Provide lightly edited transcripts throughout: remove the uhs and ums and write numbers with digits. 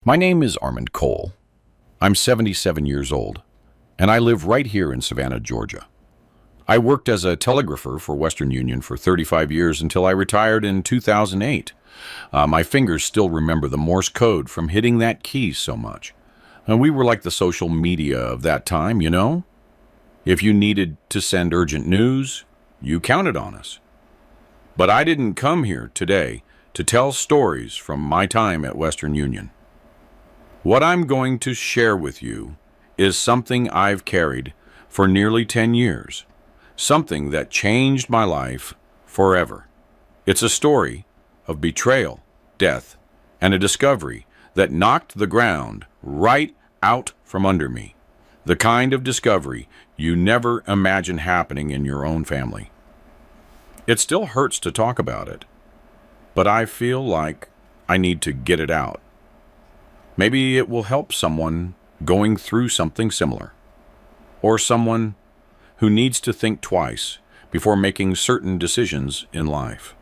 My name is Armand Cole. I'm 77 years old, and I live right here in Savannah, Georgia. I worked as a telegrapher for Western Union for 35 years until I retired in 2008. My fingers still remember the Morse code from hitting that key so much. And we were like the social media of that time, you know? If you needed to send urgent news, you counted on us. But I didn't come here today to tell stories from my time at Western Union. What I'm going to share with you is something I've carried for nearly 10 years, something that changed my life forever. It's a story of betrayal, death, and a discovery that knocked the ground right out from under me, the kind of discovery you never imagine happening in your own family. It still hurts to talk about it, but I feel like I need to get it out. Maybe it will help someone going through something similar, or someone who needs to think twice before making certain decisions in life.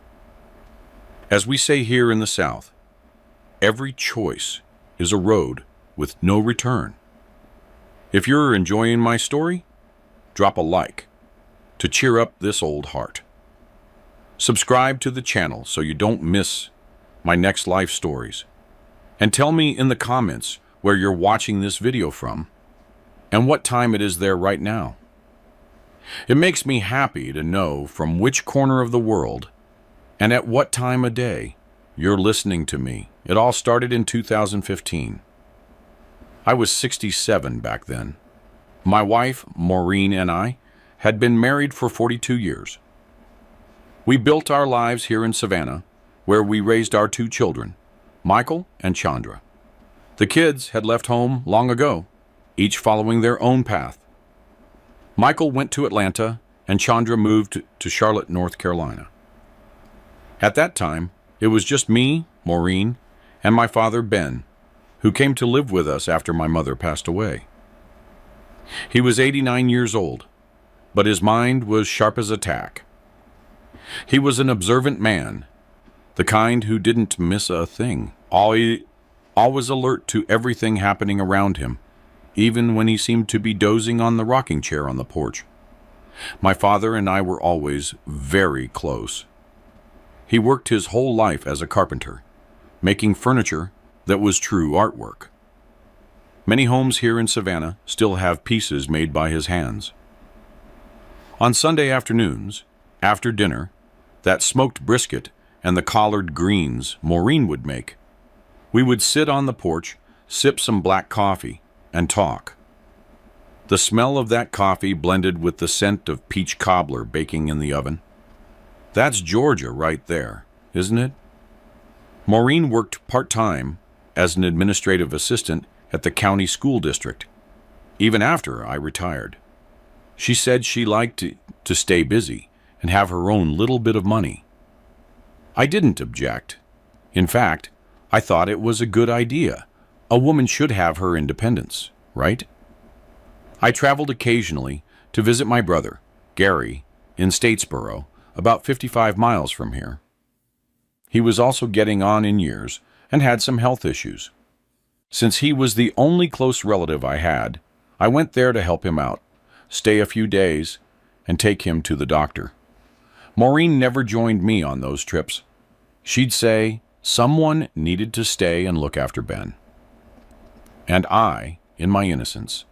As we say here in the South, every choice is a road with no return. If you're enjoying my story, drop a like to cheer up this old heart. Subscribe to the channel so you don't miss my next life stories. And tell me in the comments where you're watching this video from and what time it is there right now. It makes me happy to know from which corner of the world and at what time of day you're listening to me. It all started in 2015. I was 67 back then. My wife, Maureen, and I had been married for 42 years. We built our lives here in Savannah, where we raised our two children, Michael and Chandra. The kids had left home long ago, each following their own path. Michael went to Atlanta, and Chandra moved to Charlotte, North Carolina. At that time, it was just me, Maureen, and my father, Ben, who came to live with us after my mother passed away. He was 89 years old, but his mind was sharp as a tack. He was an observant man, the kind who didn't miss a thing, always alert to everything happening around him, even when he seemed to be dozing on the rocking chair on the porch. My father and I were always very close. He worked his whole life as a carpenter, making furniture that was true artwork. Many homes here in Savannah still have pieces made by his hands. On Sunday afternoons, after dinner, that smoked brisket and the collard greens Maureen would make, we would sit on the porch, sip some black coffee, and talk. The smell of that coffee blended with the scent of peach cobbler baking in the oven. That's Georgia right there, isn't it? Maureen worked part-time as an administrative assistant at the county school district, even after I retired. She said she liked to stay busy and have her own little bit of money. I didn't object. In fact, I thought it was a good idea. A woman should have her independence, right? I traveled occasionally to visit my brother, Gary, in Statesboro, about 55 miles from here. He was also getting on in years and had some health issues. Since he was the only close relative I had, I went there to help him out, stay a few days, and take him to the doctor. Maureen never joined me on those trips. She'd say someone needed to stay and look after Ben. And I, in my innocence,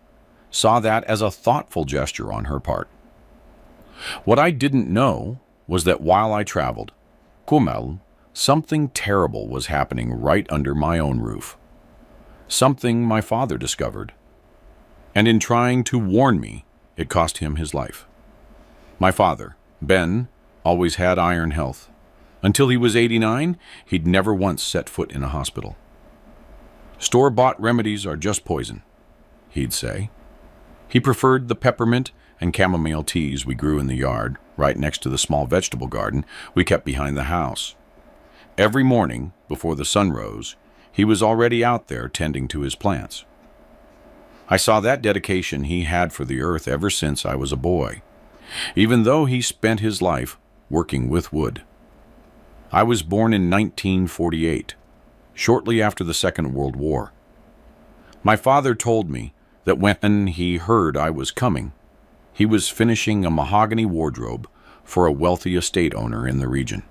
saw that as a thoughtful gesture on her part. What I didn't know was that while I traveled, something terrible was happening right under my own roof. Something my father discovered. And in trying to warn me, it cost him his life. My father, Ben, always had iron health. Until he was 89, he'd never once set foot in a hospital. Store-bought remedies are just poison, he'd say. He preferred the peppermint and chamomile teas we grew in the yard, right next to the small vegetable garden we kept behind the house. Every morning, before the sun rose, he was already out there tending to his plants. I saw that dedication he had for the earth ever since I was a boy, even though he spent his life working with wood. I was born in 1948, shortly after the Second World War. My father told me that when he heard I was coming, he was finishing a mahogany wardrobe for a wealthy estate owner in the region.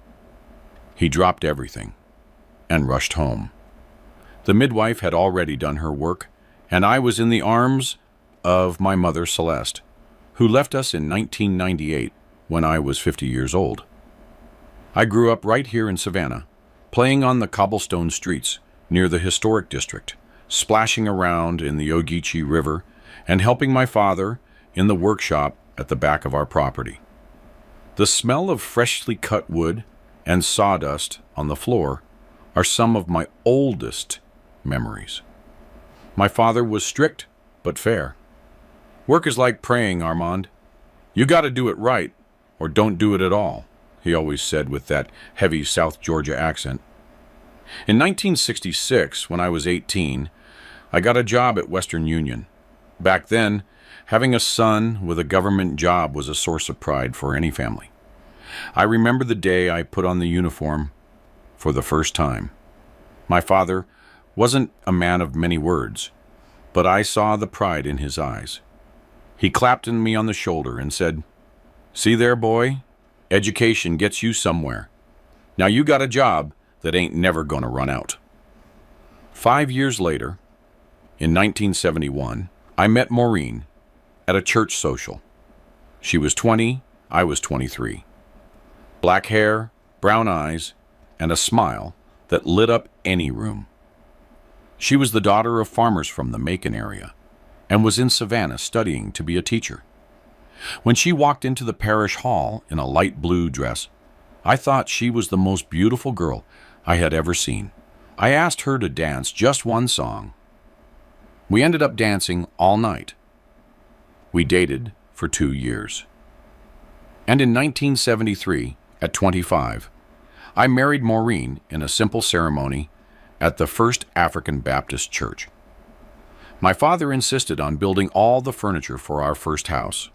He dropped everything and rushed home. The midwife had already done her work, and I was in the arms of my mother, Celeste, who left us in 1998 when I was 50 years old. I grew up right here in Savannah, playing on the cobblestone streets near the historic district, splashing around in the Ogeechee River, and helping my father in the workshop at the back of our property. The smell of freshly cut wood and sawdust on the floor are some of my oldest memories. My father was strict but fair. Work is like praying, Armand. You got to do it right, or don't do it at all, he always said with that heavy South Georgia accent. In 1966, when I was 18, I got a job at Western Union. Back then, having a son with a government job was a source of pride for any family. I remember the day I put on the uniform for the first time. My father wasn't a man of many words, but I saw the pride in his eyes. He clapped me on the shoulder and said, "See there, boy? Education gets you somewhere. Now you got a job that ain't never gonna run out." 5 years later, in 1971, I met Maureen at a church social. She was 20, I was 23. Black hair, brown eyes, and a smile that lit up any room. She was the daughter of farmers from the Macon area and was in Savannah studying to be a teacher. When she walked into the parish hall in a light blue dress, I thought she was the most beautiful girl I had ever seen. I asked her to dance just one song. We ended up dancing all night. We dated for 2 years. And in 1973, at 25, I married Maureen in a simple ceremony at the First African Baptist Church. My father insisted on building all the furniture for our first house.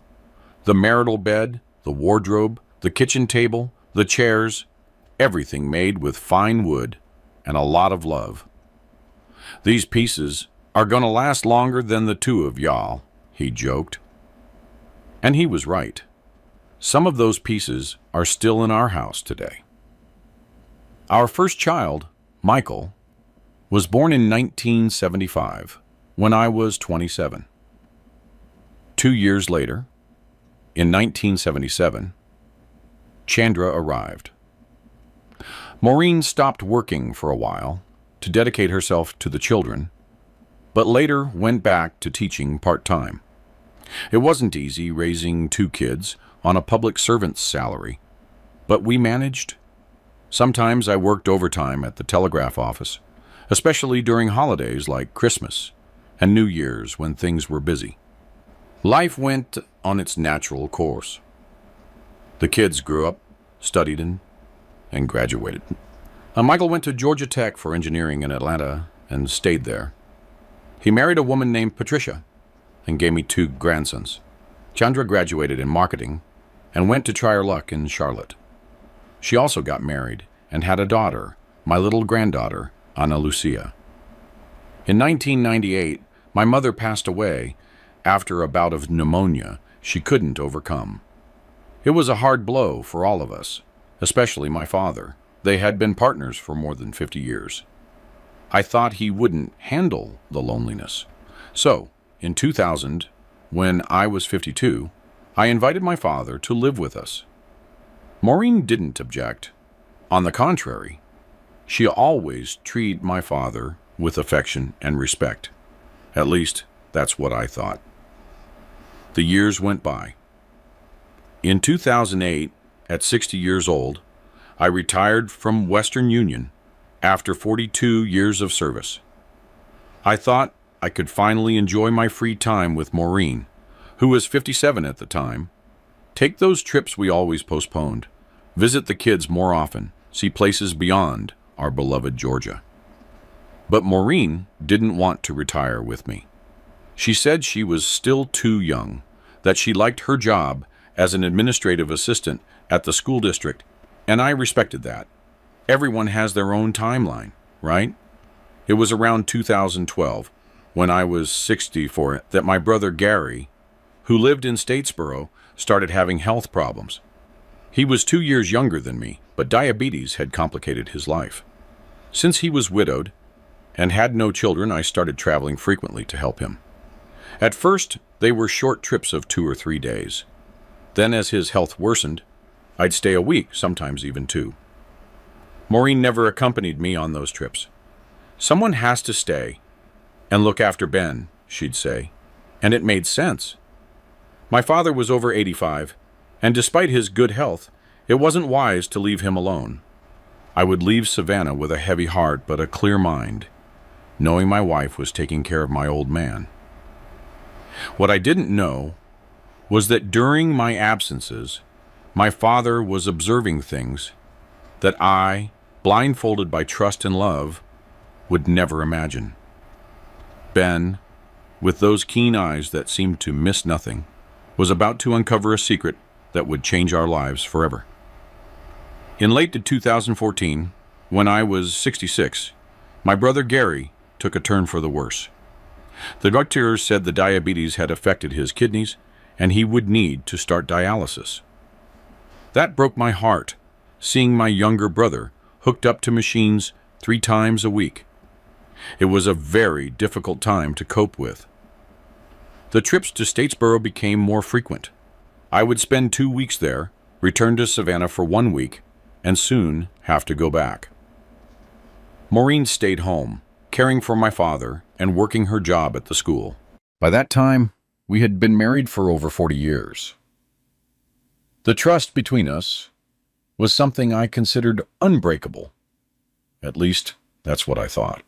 The marital bed, the wardrobe, the kitchen table, the chairs, everything made with fine wood and a lot of love. "These pieces are gonna last longer than the two of y'all," he joked. And he was right. Some of those pieces are still in our house today. Our first child, Michael, was born in 1975, when I was 27. 2 years later, in 1977, Chandra arrived. Maureen stopped working for a while to dedicate herself to the children, but later went back to teaching part-time. It wasn't easy raising 2 kids on a public servant's salary, but we managed. Sometimes I worked overtime at the telegraph office, especially during holidays like Christmas and New Year's when things were busy. Life went on its natural course. The kids grew up, studied and graduated. Michael went to Georgia Tech for engineering in Atlanta and stayed there. He married a woman named Patricia and gave me 2 grandsons. Chandra graduated in marketing and went to try her luck in Charlotte. She also got married and had a daughter, my little granddaughter, Ana Lucia. In 1998, my mother passed away after a bout of pneumonia she couldn't overcome. It was a hard blow for all of us, especially my father. They had been partners for more than 50 years. I thought he wouldn't handle the loneliness. So, in 2000, when I was 52, I invited my father to live with us. Maureen didn't object. On the contrary, she always treated my father with affection and respect. At least, that's what I thought. The years went by. In 2008, at 60 years old, I retired from Western Union after 42 years of service. I thought I could finally enjoy my free time with Maureen, who was 57 at the time, take those trips we always postponed, visit the kids more often, see places beyond our beloved Georgia. But Maureen didn't want to retire with me. She said she was still too young, that she liked her job as an administrative assistant at the school district, and I respected that. Everyone has their own timeline, right? It was around 2012 when I was 64 that my brother Gary, who lived in Statesboro, started having health problems. He was 2 years younger than me, but diabetes had complicated his life. Since he was widowed and had no children, I started traveling frequently to help him. At first, they were short trips of 2 or 3 days. Then, as his health worsened, I'd stay a week, sometimes even 2. Maureen never accompanied me on those trips. "Someone has to stay and look after Ben," she'd say, and it made sense. My father was over 85, and despite his good health, it wasn't wise to leave him alone. I would leave Savannah with a heavy heart but a clear mind, knowing my wife was taking care of my old man. What I didn't know was that during my absences, my father was observing things that I, blindfolded by trust and love, would never imagine. Ben, with those keen eyes that seemed to miss nothing, was about to uncover a secret that would change our lives forever. In late 2014, when I was 66, my brother Gary took a turn for the worse. The doctors said the diabetes had affected his kidneys and he would need to start dialysis. That broke my heart, seeing my younger brother hooked up to machines 3 times a week. It was a very difficult time to cope with. The trips to Statesboro became more frequent. I would spend 2 weeks there, return to Savannah for 1 week, and soon have to go back. Maureen stayed home, caring for my father and working her job at the school. By that time, we had been married for over 40 years. The trust between us was something I considered unbreakable. At least, that's what I thought.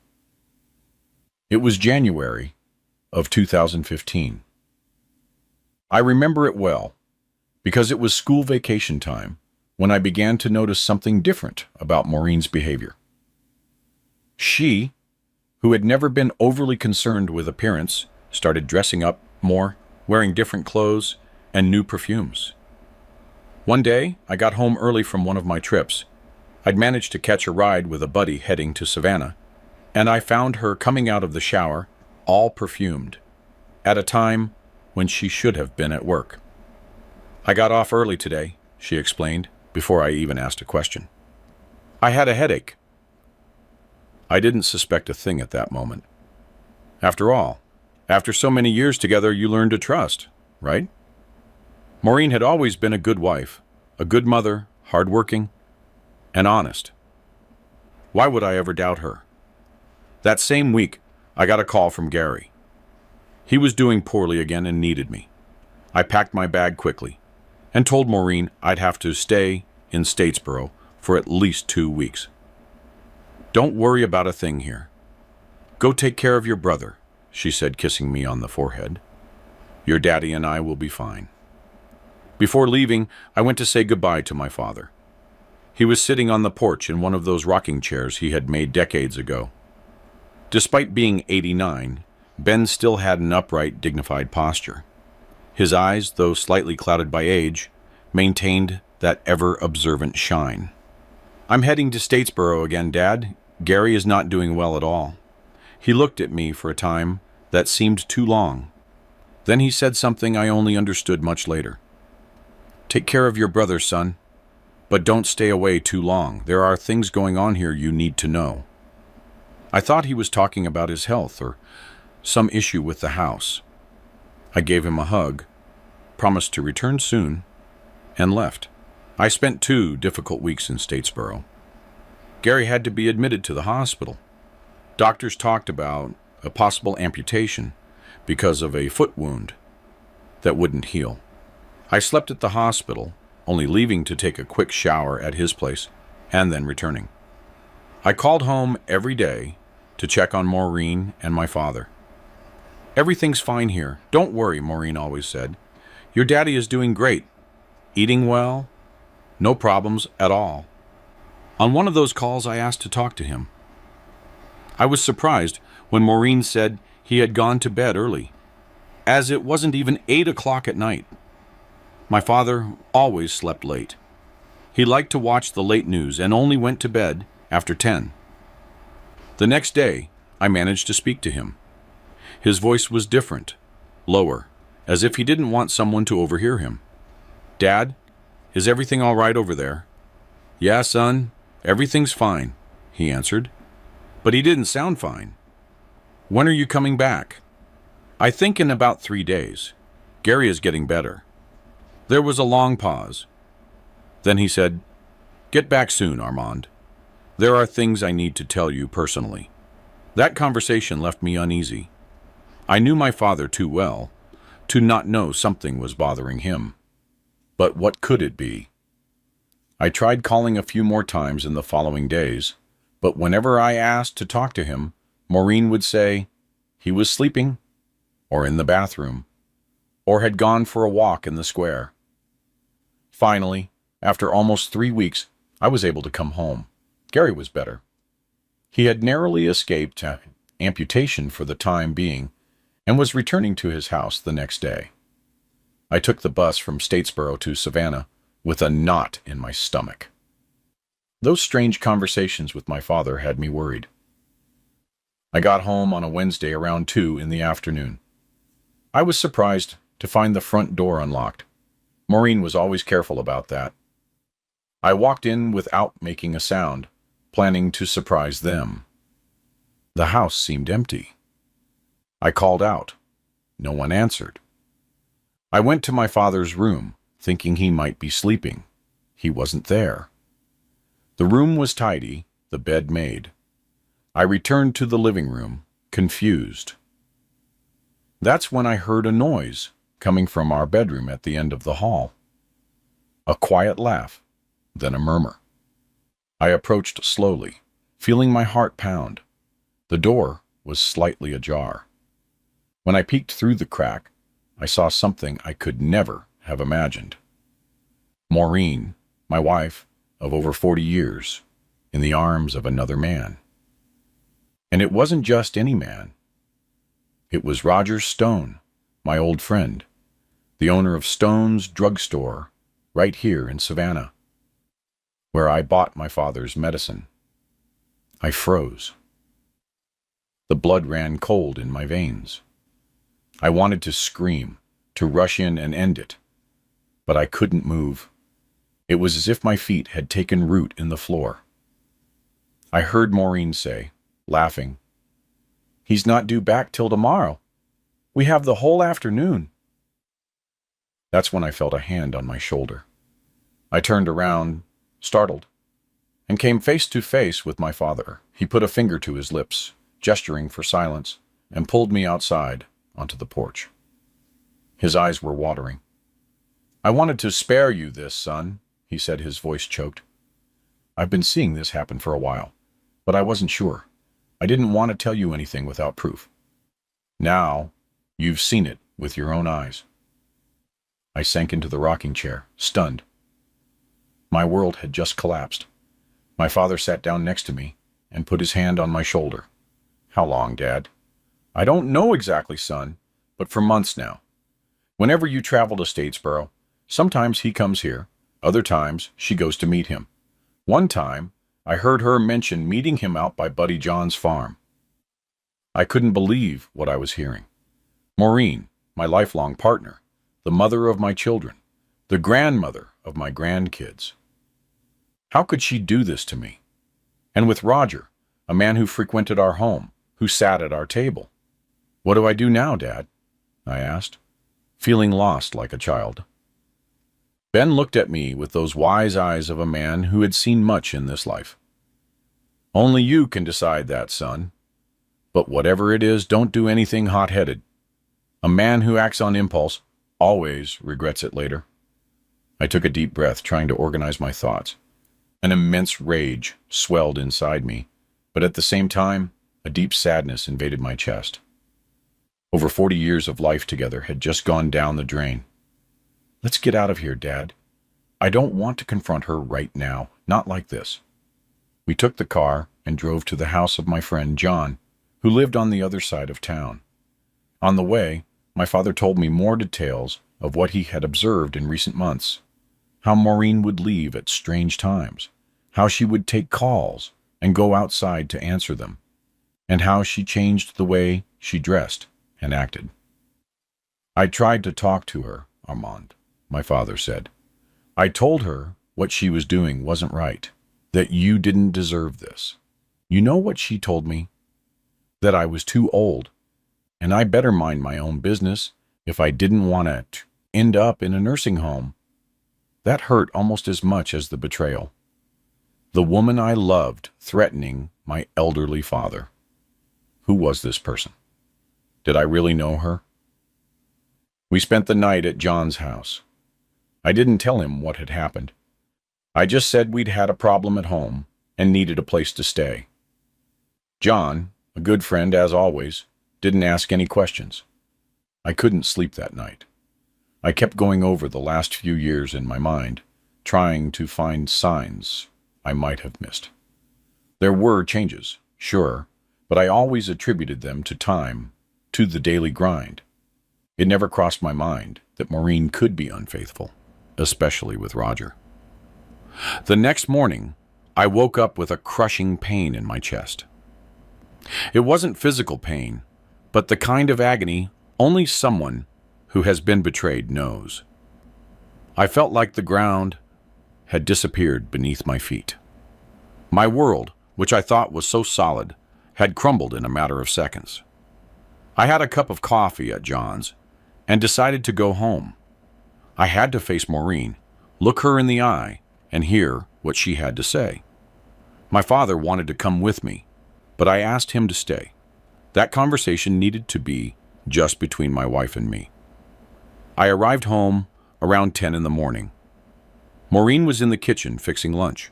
It was January of 2015. I remember it well, because it was school vacation time when I began to notice something different about Maureen's behavior. She, who had never been overly concerned with appearance, started dressing up more, wearing different clothes and new perfumes. One day, I got home early from one of my trips. I'd managed to catch a ride with a buddy heading to Savannah, and I found her coming out of the shower, all perfumed, at a time when she should have been at work. "I got off early today," she explained, before I even asked a question. "I had a headache." I didn't suspect a thing at that moment. After all, after so many years together, you learn to trust, right? Maureen had always been a good wife, a good mother, hardworking, and honest. Why would I ever doubt her? That same week, I got a call from Gary. He was doing poorly again and needed me. I packed my bag quickly and told Maureen I'd have to stay in Statesboro for at least 2 weeks. "Don't worry about a thing here. Go take care of your brother," she said, kissing me on the forehead. "Your daddy and I will be fine." Before leaving, I went to say goodbye to my father. He was sitting on the porch in one of those rocking chairs he had made decades ago. Despite being 89, Ben still had an upright, dignified posture. His eyes, though slightly clouded by age, maintained that ever-observant shine. "I'm heading to Statesboro again, Dad. Gary is not doing well at all." He looked at me for a time that seemed too long. Then he said something I only understood much later. "Take care of your brother, son, but don't stay away too long. There are things going on here you need to know." I thought he was talking about his health or some issue with the house. I gave him a hug, promised to return soon, and left. I spent 2 difficult weeks in Statesboro. Gary had to be admitted to the hospital. Doctors talked about a possible amputation because of a foot wound that wouldn't heal. I slept at the hospital, only leaving to take a quick shower at his place and then returning. I called home every day to check on Maureen and my father. "Everything's fine here. Don't worry," Maureen always said. "Your daddy is doing great. Eating well. No problems at all." On one of those calls, I asked to talk to him. I was surprised when Maureen said he had gone to bed early, as it wasn't even 8 o'clock at night. My father always slept late. He liked to watch the late news and only went to bed after 10. The next day, I managed to speak to him. His voice was different, lower, as if he didn't want someone to overhear him. "Dad, is everything all right over there?" "Yeah, son, everything's fine," he answered. But he didn't sound fine. "When are you coming back?" "I think in about 3 days. Gary is getting better." There was a long pause. Then he said, "Get back soon, Armand. There are things I need to tell you personally." That conversation left me uneasy. I knew my father too well to not know something was bothering him. But what could it be? I tried calling a few more times in the following days, but whenever I asked to talk to him, Maureen would say he was sleeping, or in the bathroom, or had gone for a walk in the square. Finally, after almost 3 weeks, I was able to come home. Gary was better. He had narrowly escaped amputation for the time being and was returning to his house the next day. I took the bus from Statesboro to Savannah with a knot in my stomach. Those strange conversations with my father had me worried. I got home on a Wednesday around 2 in the afternoon. I was surprised to find the front door unlocked. Maureen was always careful about that. I walked in without making a sound, planning to surprise them. The house seemed empty. I called out. No one answered. I went to my father's room, thinking he might be sleeping. He wasn't there. The room was tidy, the bed made. I returned to the living room, confused. That's when I heard a noise coming from our bedroom at the end of the hall. A quiet laugh, then a murmur. I approached slowly, feeling my heart pound. The door was slightly ajar. When I peeked through the crack, I saw something I could never have imagined. Maureen, my wife of over 40 years, in the arms of another man. And it wasn't just any man. It was Roger Stone, my old friend, the owner of Stone's drugstore right here in Savannah, where I bought my father's medicine. I froze. The blood ran cold in my veins. I wanted to scream, to rush in and end it, but I couldn't move. It was as if my feet had taken root in the floor. I heard Maureen say, laughing, "He's not due back till tomorrow. We have the whole afternoon." That's when I felt a hand on my shoulder. I turned around, startled, and came face to face with my father. He put a finger to his lips, gesturing for silence, and pulled me outside onto the porch. His eyes were watering. "I wanted to spare you this, son," he said, his voice choked. "I've been seeing this happen for a while, but I wasn't sure. I didn't want to tell you anything without proof. Now, you've seen it with your own eyes." I sank into the rocking chair, stunned. My world had just collapsed. My father sat down next to me and put his hand on my shoulder. "How long, Dad?" "I don't know exactly, son, but for months now. Whenever you travel to Statesboro, sometimes he comes here, other times she goes to meet him. One time, I heard her mention meeting him out by Buddy John's farm." I couldn't believe what I was hearing. Maureen, my lifelong partner, the mother of my children, the grandmother of my grandkids. How could she do this to me? And with Roger, a man who frequented our home, who sat at our table. "What do I do now, Dad?" I asked, feeling lost like a child. Ben looked at me with those wise eyes of a man who had seen much in this life. "Only you can decide that, son. But whatever it is, don't do anything hot-headed. A man who acts on impulse always regrets it later." I took a deep breath, trying to organize my thoughts. An immense rage swelled inside me, but at the same time, a deep sadness invaded my chest. Over 40 years of life together had just gone down the drain. "Let's get out of here, Dad. I don't want to confront her right now, not like this." We took the car and drove to the house of my friend John, who lived on the other side of town. On the way, my father told me more details of what he had observed in recent months. How Maureen would leave at strange times, how she would take calls and go outside to answer them, and how she changed the way she dressed and acted. I tried to talk to her, Armand, my father said. I told her what she was doing wasn't right, that you didn't deserve this. You know what she told me? That I was too old, and I better mind my own business if I didn't want to end up in a nursing home. That hurt almost as much as the betrayal. The woman I loved threatening my elderly father. Who was this person? Did I really know her? We spent the night at John's house. I didn't tell him what had happened. I just said we'd had a problem at home and needed a place to stay. John, a good friend as always, didn't ask any questions. I couldn't sleep that night. I kept going over the last few years in my mind, trying to find signs I might have missed. There were changes, sure, but I always attributed them to time, to the daily grind. It never crossed my mind that Maureen could be unfaithful, especially with Roger. The next morning, I woke up with a crushing pain in my chest. It wasn't physical pain, but the kind of agony only someone who has been betrayed knows. I felt like the ground had disappeared beneath my feet. My world, which I thought was so solid, had crumbled in a matter of seconds. I had a cup of coffee at John's and decided to go home. I had to face Maureen, look her in the eye, and hear what she had to say. My father wanted to come with me, but I asked him to stay. That conversation needed to be just between my wife and me. I arrived home around 10 in the morning. Maureen was in the kitchen fixing lunch.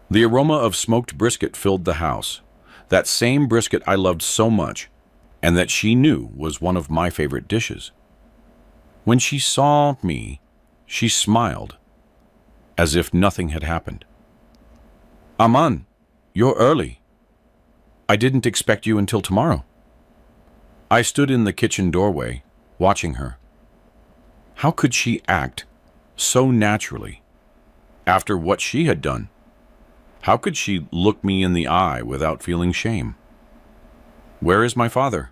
The aroma of smoked brisket filled the house, that same brisket I loved so much, and that she knew was one of my favorite dishes. When she saw me, she smiled, as if nothing had happened. "Aman, you're early. I didn't expect you until tomorrow." I stood in the kitchen doorway, watching her. How could she act so naturally after what she had done? How could she look me in the eye without feeling shame? "Where is my father?"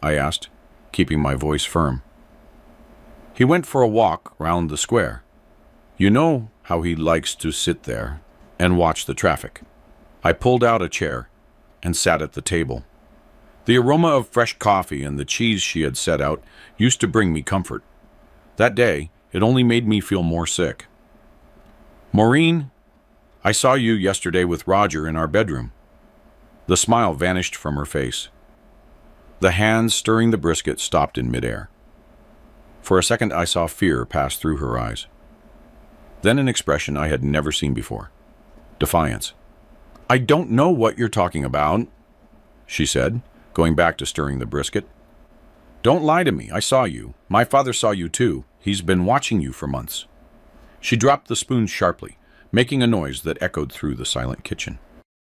I asked, keeping my voice firm. "He went for a walk round the square. You know how he likes to sit there and watch the traffic." I pulled out a chair and sat at the table. The aroma of fresh coffee and the cheese she had set out used to bring me comfort. That day, it only made me feel more sick. "Maureen, I saw you yesterday with Roger in our bedroom." The smile vanished from her face. The hands stirring the brisket stopped in midair. For a second, I saw fear pass through her eyes. Then an expression I had never seen before. Defiance. "I don't know what you're talking about," she said, going back to stirring the brisket. "Don't lie to me. I saw you. My father saw you too. He's been watching you for months." She dropped the spoon sharply, making a noise that echoed through the silent kitchen.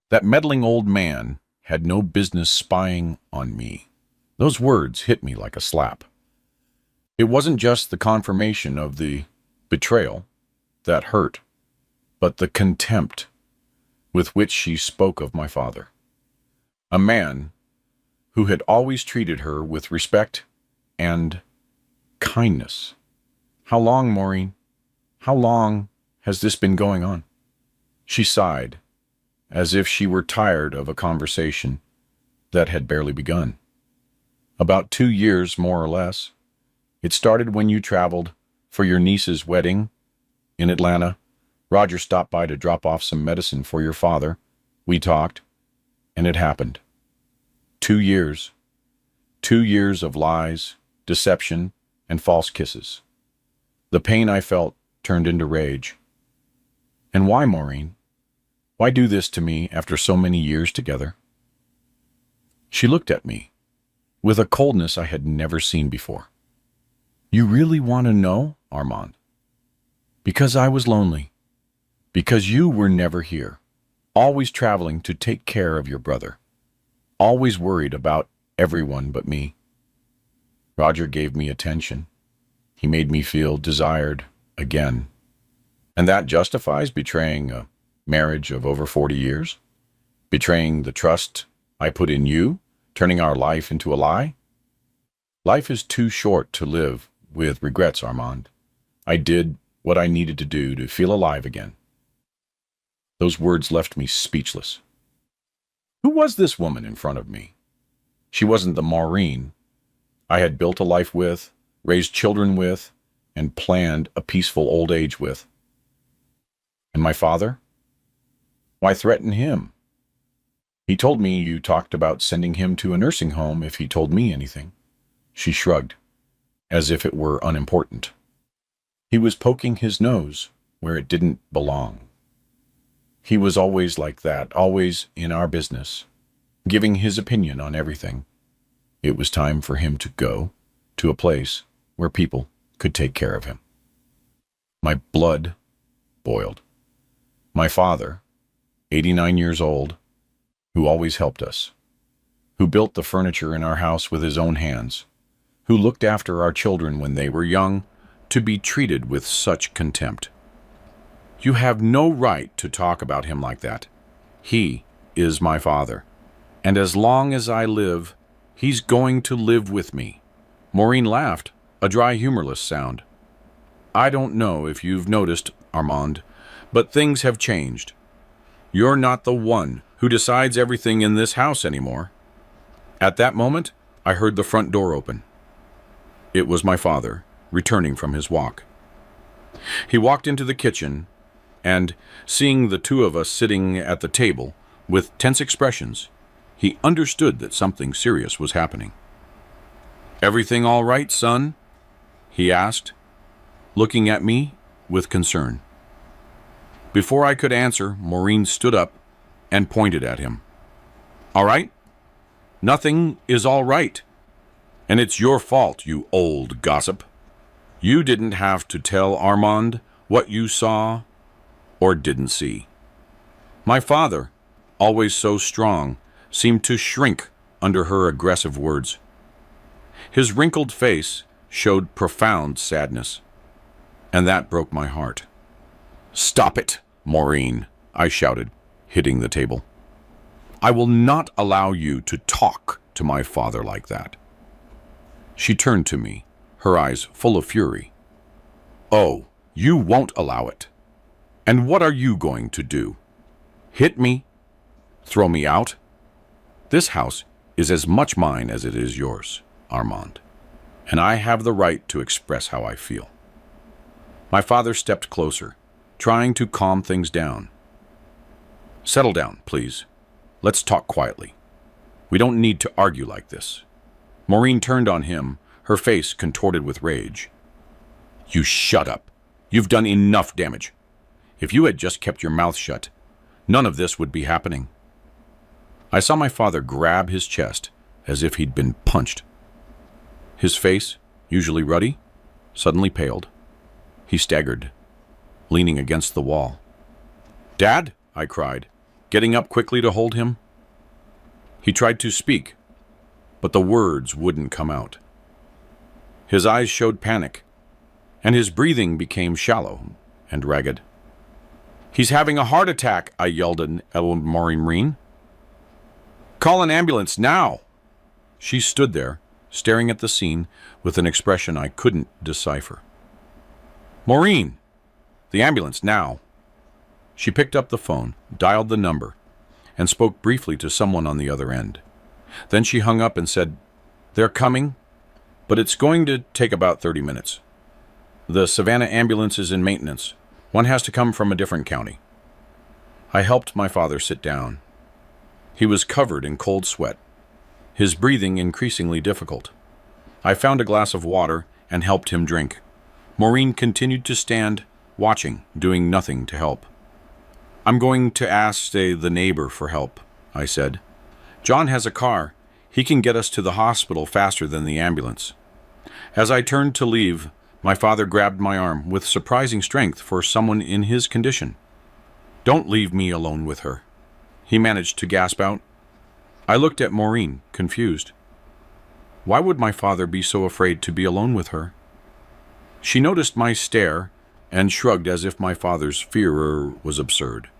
That meddling old man had no business spying on me. Those words hit me like a slap. It wasn't just the confirmation of the betrayal that hurt, but the contempt with which she spoke of my father. A man who had always treated her with respect and kindness. "How long, Maureen? How long has this been going on?" She sighed, as if she were tired of a conversation that had barely begun. "About 2 years, more or less. It started when you traveled for your niece's wedding in Atlanta. Roger stopped by to drop off some medicine for your father. We talked, and it happened. 2 years. 2 years of lies, deception, and false kisses. The pain I felt turned into rage. And why, Maureen? Why do this to me after so many years together?" She looked at me with a coldness I had never seen before. "You really want to know, Armand? Because I was lonely. Because you were never here, always traveling to take care of your brother, always worried about everyone but me. Roger gave me attention. He made me feel desired again. And that justifies betraying a marriage of over 40 years? Betraying the trust I put in you, turning our life into a lie? Life is too short to live with regrets, Armand. I did what I needed to do to feel alive again. Those words left me speechless. Who was this woman in front of me? She wasn't the Maureen I had built a life with, raised children with, and planned a peaceful old age with. And my father? Why threaten him? He told me you talked about sending him to a nursing home if he told me anything. She shrugged, as if it were unimportant. He was poking his nose where it didn't belong. He was always like that, always in our business, giving his opinion on everything. It was time for him to go to a place where people could take care of him. My blood boiled. My father, 89 years old, who always helped us, who built the furniture in our house with his own hands, who looked after our children when they were young, to be treated with such contempt. You have no right to talk about him like that. He is my father, and as long as I live, he's going to live with me. Maureen laughed, a dry, humorless sound. I don't know if you've noticed, Armand, but things have changed. You're not the one who decides everything in this house anymore. At that moment, I heard the front door open. It was my father, returning from his walk. He walked into the kitchen, and, seeing the two of us sitting at the table with tense expressions, he understood that something serious was happening. "Everything all right, son?" he asked, looking at me with concern. Before I could answer, Maureen stood up and pointed at him. "All right? Nothing is all right. And it's your fault, you old gossip. You didn't have to tell Armand what you saw or didn't see." My father, always so strong, seemed to shrink under her aggressive words. His wrinkled face showed profound sadness, and that broke my heart. "Stop it, Maureen," I shouted, hitting the table. "I will not allow you to talk to my father like that." She turned to me, her eyes full of fury. "Oh, you won't allow it. And what are you going to do? Hit me? Throw me out? This house is as much mine as it is yours, Armand, and I have the right to express how I feel." My father stepped closer, trying to calm things down. "Settle down, please. Let's talk quietly. We don't need to argue like this." Maureen turned on him, her face contorted with rage. "You shut up. You've done enough damage. If you had just kept your mouth shut, none of this would be happening." I saw my father grab his chest as if he'd been punched. His face, usually ruddy, suddenly paled. He staggered, leaning against the wall. "Dad!" I cried, getting up quickly to hold him. He tried to speak, but the words wouldn't come out. His eyes showed panic, and his breathing became shallow and ragged. "He's having a heart attack," I yelled at Maureen. "Call an ambulance now!" She stood there, staring at the scene with an expression I couldn't decipher. "Maureen! The ambulance now!" She picked up the phone, dialed the number, and spoke briefly to someone on the other end. Then she hung up and said, "They're coming, but it's going to take about 30 minutes. The Savannah ambulance is in maintenance. One has to come from a different county." I helped my father sit down. He was covered in cold sweat, his breathing increasingly difficult. I found a glass of water and helped him drink. Maureen continued to stand, watching, doing nothing to help. "I'm going to ask the neighbor for help," I said. "John has a car. He can get us to the hospital faster than the ambulance." As I turned to leave, my father grabbed my arm with surprising strength for someone in his condition. "Don't leave me alone with her," he managed to gasp out. I looked at Maureen, confused. Why would my father be so afraid to be alone with her? She noticed my stare and shrugged as if my father's fear was absurd.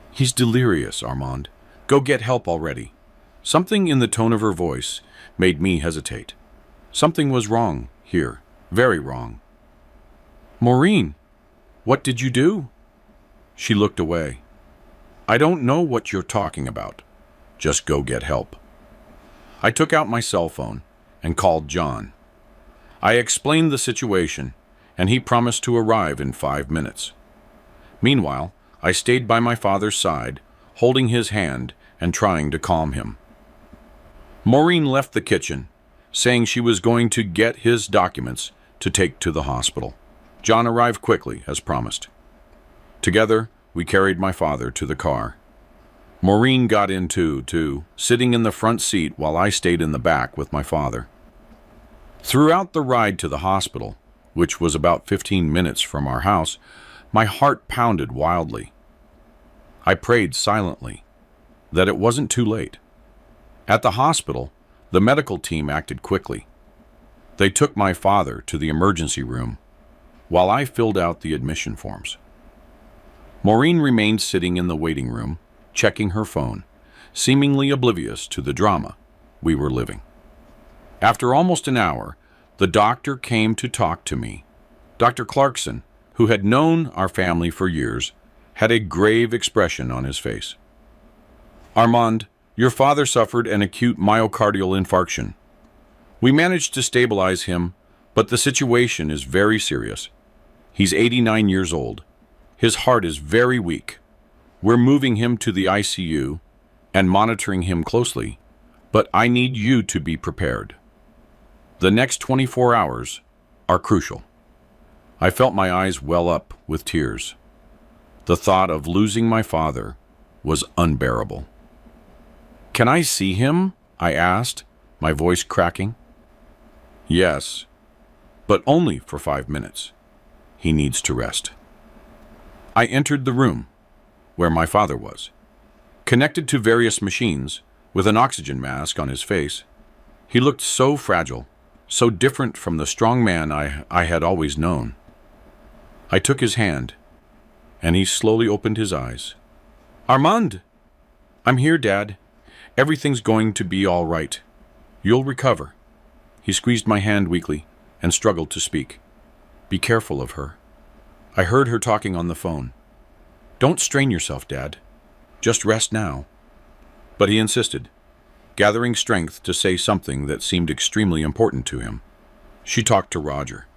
"He's delirious, Armand. Go get help already." Something in the tone of her voice made me hesitate. Something was wrong here, very wrong. Maureen, what did you do? She looked away. I don't know what you're talking about. Just go get help. I took out my cell phone and called John. I explained the situation, and he promised to arrive in 5 minutes. Meanwhile, I stayed by my father's side, holding his hand and trying to calm him. Maureen left the kitchen, saying she was going to get his documents to take to the hospital. John arrived quickly, as promised. Together, we carried my father to the car. Maureen got in too, sitting in the front seat while I stayed in the back with my father. Throughout the ride to the hospital, which was about 15 minutes from our house, my heart pounded wildly. I prayed silently that it wasn't too late. At the hospital, the medical team acted quickly. They took my father to the emergency room while I filled out the admission forms. Maureen remained sitting in the waiting room, checking her phone, seemingly oblivious to the drama we were living. After almost an hour, the doctor came to talk to me. Dr. Clarkson, who had known our family for years, had a grave expression on his face. Armand, your father suffered an acute myocardial infarction. We managed to stabilize him, but the situation is very serious. He's 89 years old. His heart is very weak. We're moving him to the ICU and monitoring him closely, but I need you to be prepared. The next 24 hours are crucial. I felt my eyes well up with tears. The thought of losing my father was unbearable. Can I see him? I asked, my voice cracking. Yes, but only for 5 minutes. He needs to rest. I entered the room where my father was, connected to various machines with an oxygen mask on his face. He looked so fragile, so different from the strong man I had always known. I took his hand, and he slowly opened his eyes. Armand! I'm here, Dad. Everything's going to be all right. You'll recover. He squeezed my hand weakly and struggled to speak. Be careful of her. I heard her talking on the phone. Don't strain yourself, Dad. Just rest now. But he insisted, gathering strength to say something that seemed extremely important to him. She talked to Roger.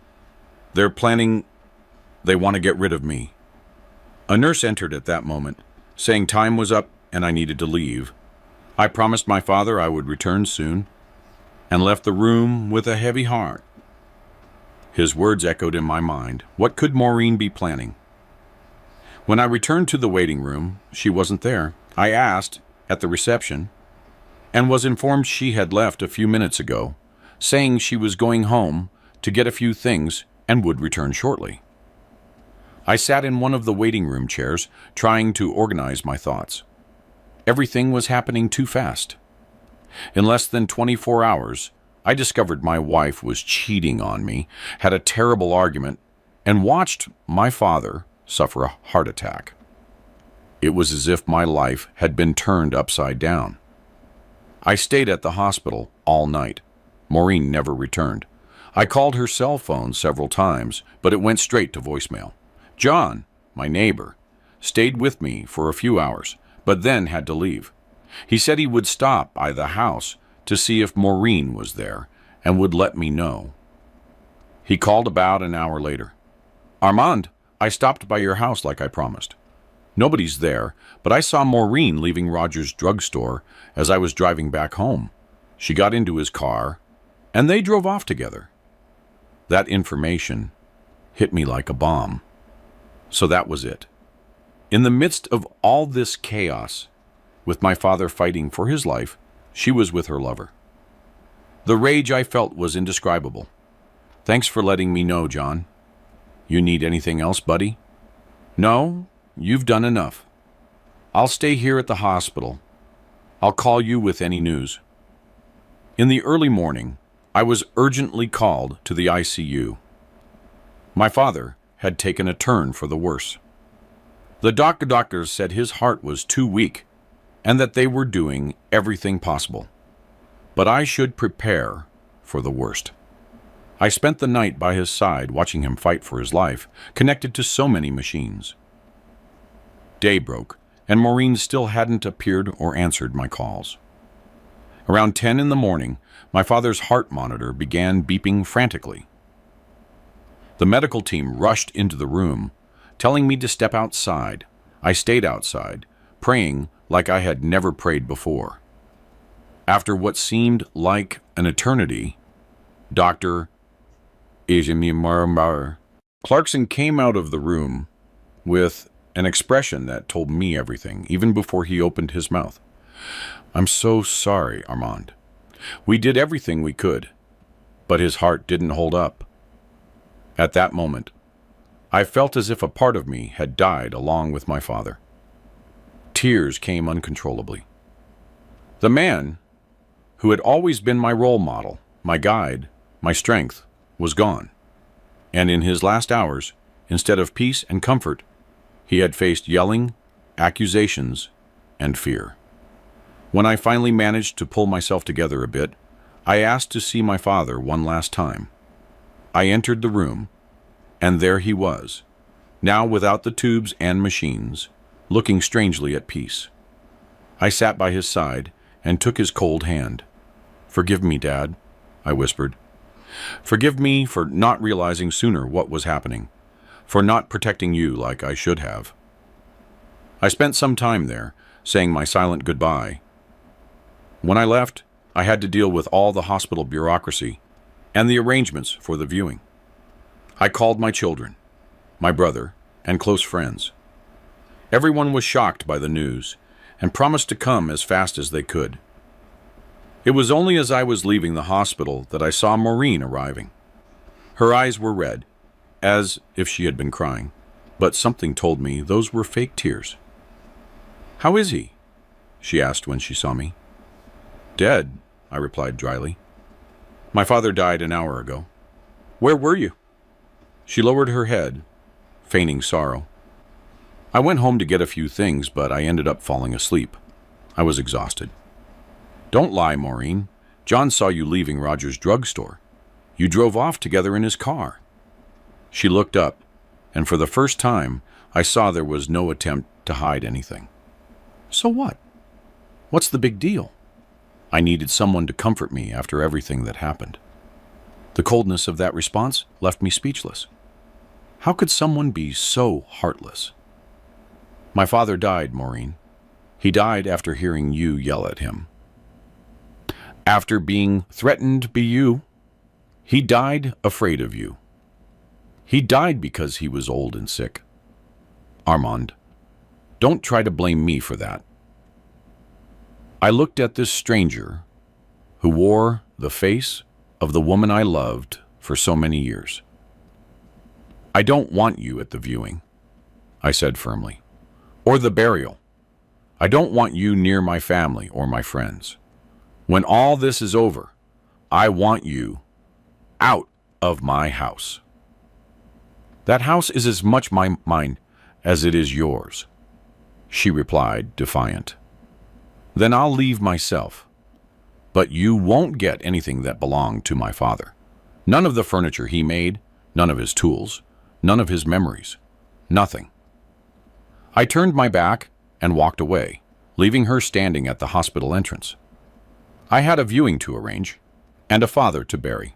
They're planning. They want to get rid of me. A nurse entered at that moment, saying time was up and I needed to leave. I promised my father I would return soon, and left the room with a heavy heart. His words echoed in my mind. What could Maureen be planning? When I returned to the waiting room, she wasn't there. I asked at the reception, and was informed she had left a few minutes ago, saying she was going home to get a few things and would return shortly. I sat in one of the waiting room chairs, trying to organize my thoughts. Everything was happening too fast. In less than 24 hours, I discovered my wife was cheating on me, had a terrible argument, and watched my father suffer a heart attack. It was as if my life had been turned upside down. I stayed at the hospital all night. Maureen never returned. I called her cell phone several times, but it went straight to voicemail. John, my neighbor, stayed with me for a few hours, but then had to leave. He said he would stop by the house to see if Maureen was there and would let me know. He called about an hour later. Armand, I stopped by your house like I promised. Nobody's there, but I saw Maureen leaving Roger's drugstore as I was driving back home. She got into his car, and they drove off together. That information hit me like a bomb. So that was it. In the midst of all this chaos, with my father fighting for his life, she was with her lover. The rage I felt was indescribable. Thanks for letting me know, John. You need anything else, buddy? No, you've done enough. I'll stay here at the hospital. I'll call you with any news. In the early morning, I was urgently called to the ICU. My father had taken a turn for the worse. The doctors said his heart was too weak and that they were doing everything possible. But I should prepare for the worst. I spent the night by his side watching him fight for his life, connected to so many machines. Day broke, and Maureen still hadn't appeared or answered my calls. Around 10 in the morning, my father's heart monitor began beeping frantically. The medical team rushed into the room, telling me to step outside. I stayed outside, praying like I had never prayed before. After what seemed like an eternity, Dr. Clarkson came out of the room with an expression that told me everything, even before he opened his mouth. "I'm so sorry, Armand. We did everything we could, but his heart didn't hold up." At that moment, I felt as if a part of me had died along with my father. Tears came uncontrollably. The man who had always been my role model, my guide, my strength, was gone. And in his last hours, instead of peace and comfort, he had faced yelling, accusations, and fear. When I finally managed to pull myself together a bit, I asked to see my father one last time. I entered the room, and there he was, now without the tubes and machines, looking strangely at peace. I sat by his side and took his cold hand. "Forgive me, Dad," I whispered. "Forgive me for not realizing sooner what was happening, for not protecting you like I should have." I spent some time there, saying my silent goodbye. When I left, I had to deal with all the hospital bureaucracy and the arrangements for the viewing. I called my children, my brother, and close friends. Everyone was shocked by the news and promised to come as fast as they could. It was only as I was leaving the hospital that I saw Maureen arriving. Her eyes were red, as if she had been crying, but something told me those were fake tears. "How is he?" she asked when she saw me. "Dead," I replied dryly. "My father died an hour ago." "Where were you?" She lowered her head, feigning sorrow. "I went home to get a few things, but I ended up falling asleep. I was exhausted." "Don't lie, Maureen. John saw you leaving Roger's drugstore. You drove off together in his car." She looked up, and for the first time, I saw there was no attempt to hide anything. "So what? What's the big deal?" I needed someone to comfort me after everything that happened. The coldness of that response left me speechless. How could someone be so heartless? "My father died, Maureen. He died after hearing you yell at him. After being threatened by you. He died afraid of you. He died because he was old and sick. Armand, don't try to blame me for that." I looked at this stranger who wore the face of the woman I loved for so many years. "I don't want you at the viewing," I said firmly, "or the burial. I don't want you near my family or my friends. When all this is over, I want you out of my house." "That house is as much mine as it is yours," she replied, defiant. "Then I'll leave myself. But you won't get anything that belonged to my father. None of the furniture he made, none of his tools, none of his memories. Nothing." I turned my back and walked away, leaving her standing at the hospital entrance. I had a viewing to arrange and a father to bury.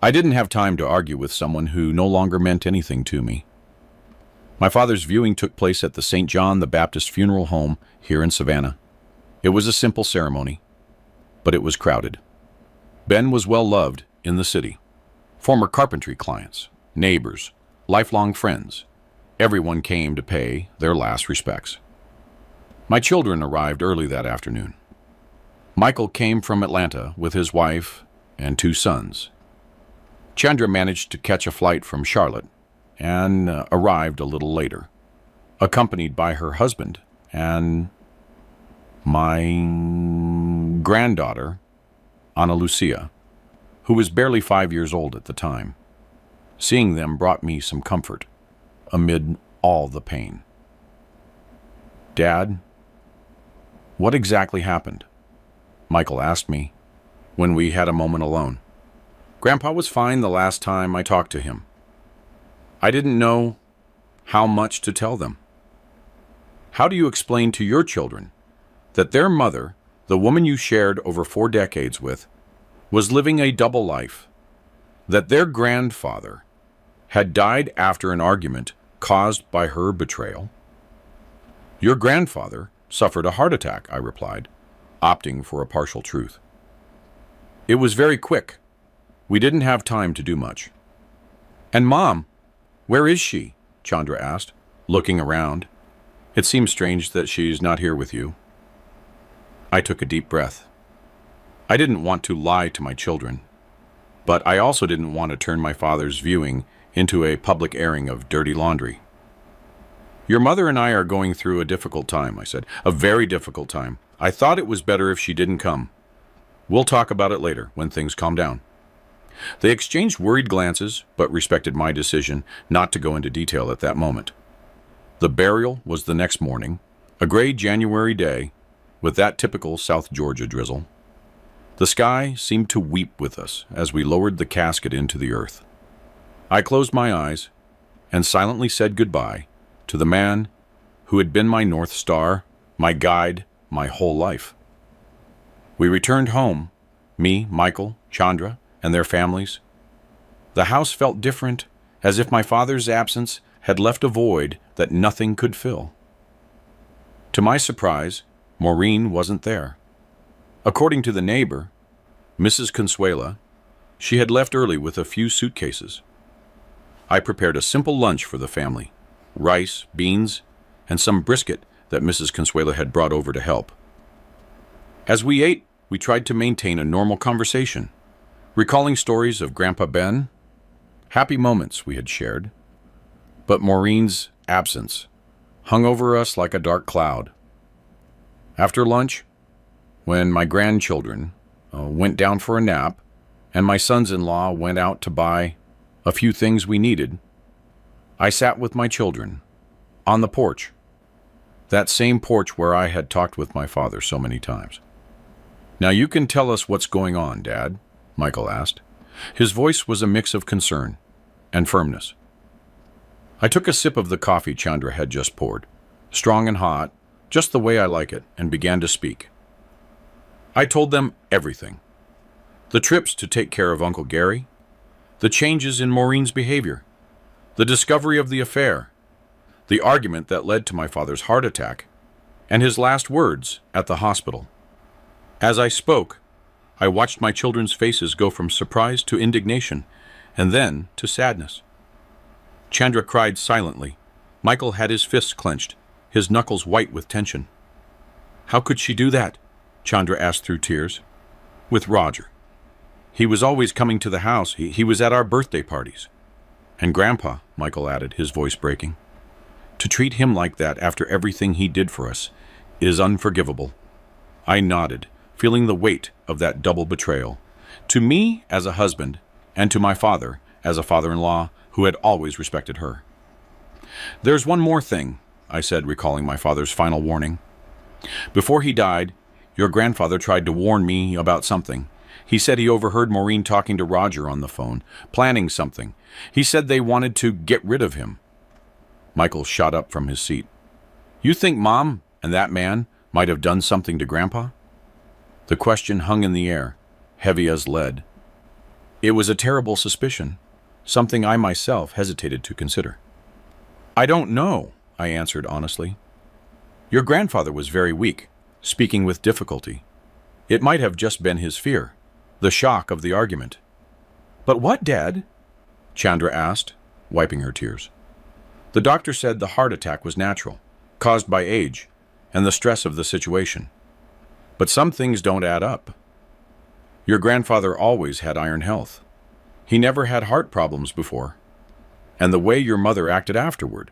I didn't have time to argue with someone who no longer meant anything to me. My father's viewing took place at the St. John the Baptist Funeral Home here in Savannah. It was a simple ceremony, but it was crowded. Ben was well loved in the city. Former carpentry clients, neighbors, lifelong friends, everyone came to pay their last respects. My children arrived early that afternoon. Michael came from Atlanta with his wife and 2 sons. Chandra managed to catch a flight from Charlotte and arrived a little later, accompanied by her husband and my granddaughter, Ana Lucia, who was barely 5 years old at the time. Seeing them brought me some comfort amid all the pain. "Dad, what exactly happened?" Michael asked me when we had a moment alone. Grandpa was fine the last time I talked to him. I didn't know how much to tell them. How do you explain to your children that their mother, the woman you shared over 4 decades with, was living a double life, that their grandfather had died after an argument caused by her betrayal? Your grandfather suffered a heart attack, I replied, opting for a partial truth. It was very quick. We didn't have time to do much. And Mom, where is she? Chandra asked, looking around. It seems strange that she's not here with you. I took a deep breath. I didn't want to lie to my children, but I also didn't want to turn my father's viewing into a public airing of dirty laundry. Your mother and I are going through a difficult time, I said. A very difficult time. I thought it was better if she didn't come. We'll talk about it later, when things calm down. They exchanged worried glances, but respected my decision not to go into detail at that moment. The burial was the next morning, a gray January day, with that typical South Georgia drizzle. The sky seemed to weep with us as we lowered the casket into the earth. I closed my eyes and silently said goodbye to the man who had been my North Star, my guide, my whole life. We returned home, me, Michael, Chandra, and their families. The house felt different, as if my father's absence had left a void that nothing could fill. To my surprise, Maureen wasn't there. According to the neighbor, Mrs. Consuela, she had left early with a few suitcases. I prepared a simple lunch for the family, rice, beans, and some brisket that Mrs. Consuela had brought over to help. As we ate, we tried to maintain a normal conversation, recalling stories of Grandpa Ben, happy moments we had shared. But Maureen's absence hung over us like a dark cloud. After lunch, when my grandchildren went down for a nap and my sons-in-law went out to buy a few things we needed, I sat with my children on the porch, that same porch where I had talked with my father so many times. Now you can tell us what's going on, Dad, Michael asked. His voice was a mix of concern and firmness. I took a sip of the coffee Chandra had just poured, strong and hot, just the way I like it, and began to speak. I told them everything. The trips to take care of Uncle Gary, the changes in Maureen's behavior, the discovery of the affair, the argument that led to my father's heart attack, and his last words at the hospital. As I spoke, I watched my children's faces go from surprise to indignation, and then to sadness. Chandra cried silently. Michael had his fists clenched, his knuckles white with tension. How could she do that? Chandra asked through tears. With Roger. He was always coming to the house. He was at our birthday parties. And Grandpa, Michael added, his voice breaking. To treat him like that after everything he did for us is unforgivable. I nodded, feeling the weight of that double betrayal. To me as a husband, and to my father as a father-in-law who had always respected her. There's one more thing, I said, recalling my father's final warning. Before he died, your grandfather tried to warn me about something. He said he overheard Maureen talking to Roger on the phone, planning something. He said they wanted to get rid of him. Michael shot up from his seat. You think Mom and that man might have done something to Grandpa? The question hung in the air, heavy as lead. It was a terrible suspicion, something I myself hesitated to consider. I don't know, I answered honestly. Your grandfather was very weak, speaking with difficulty. It might have just been his fear, the shock of the argument. But what, Dad? Chandra asked, wiping her tears. The doctor said the heart attack was natural, caused by age and the stress of the situation. But some things don't add up. Your grandfather always had iron health. He never had heart problems before. And the way your mother acted afterward,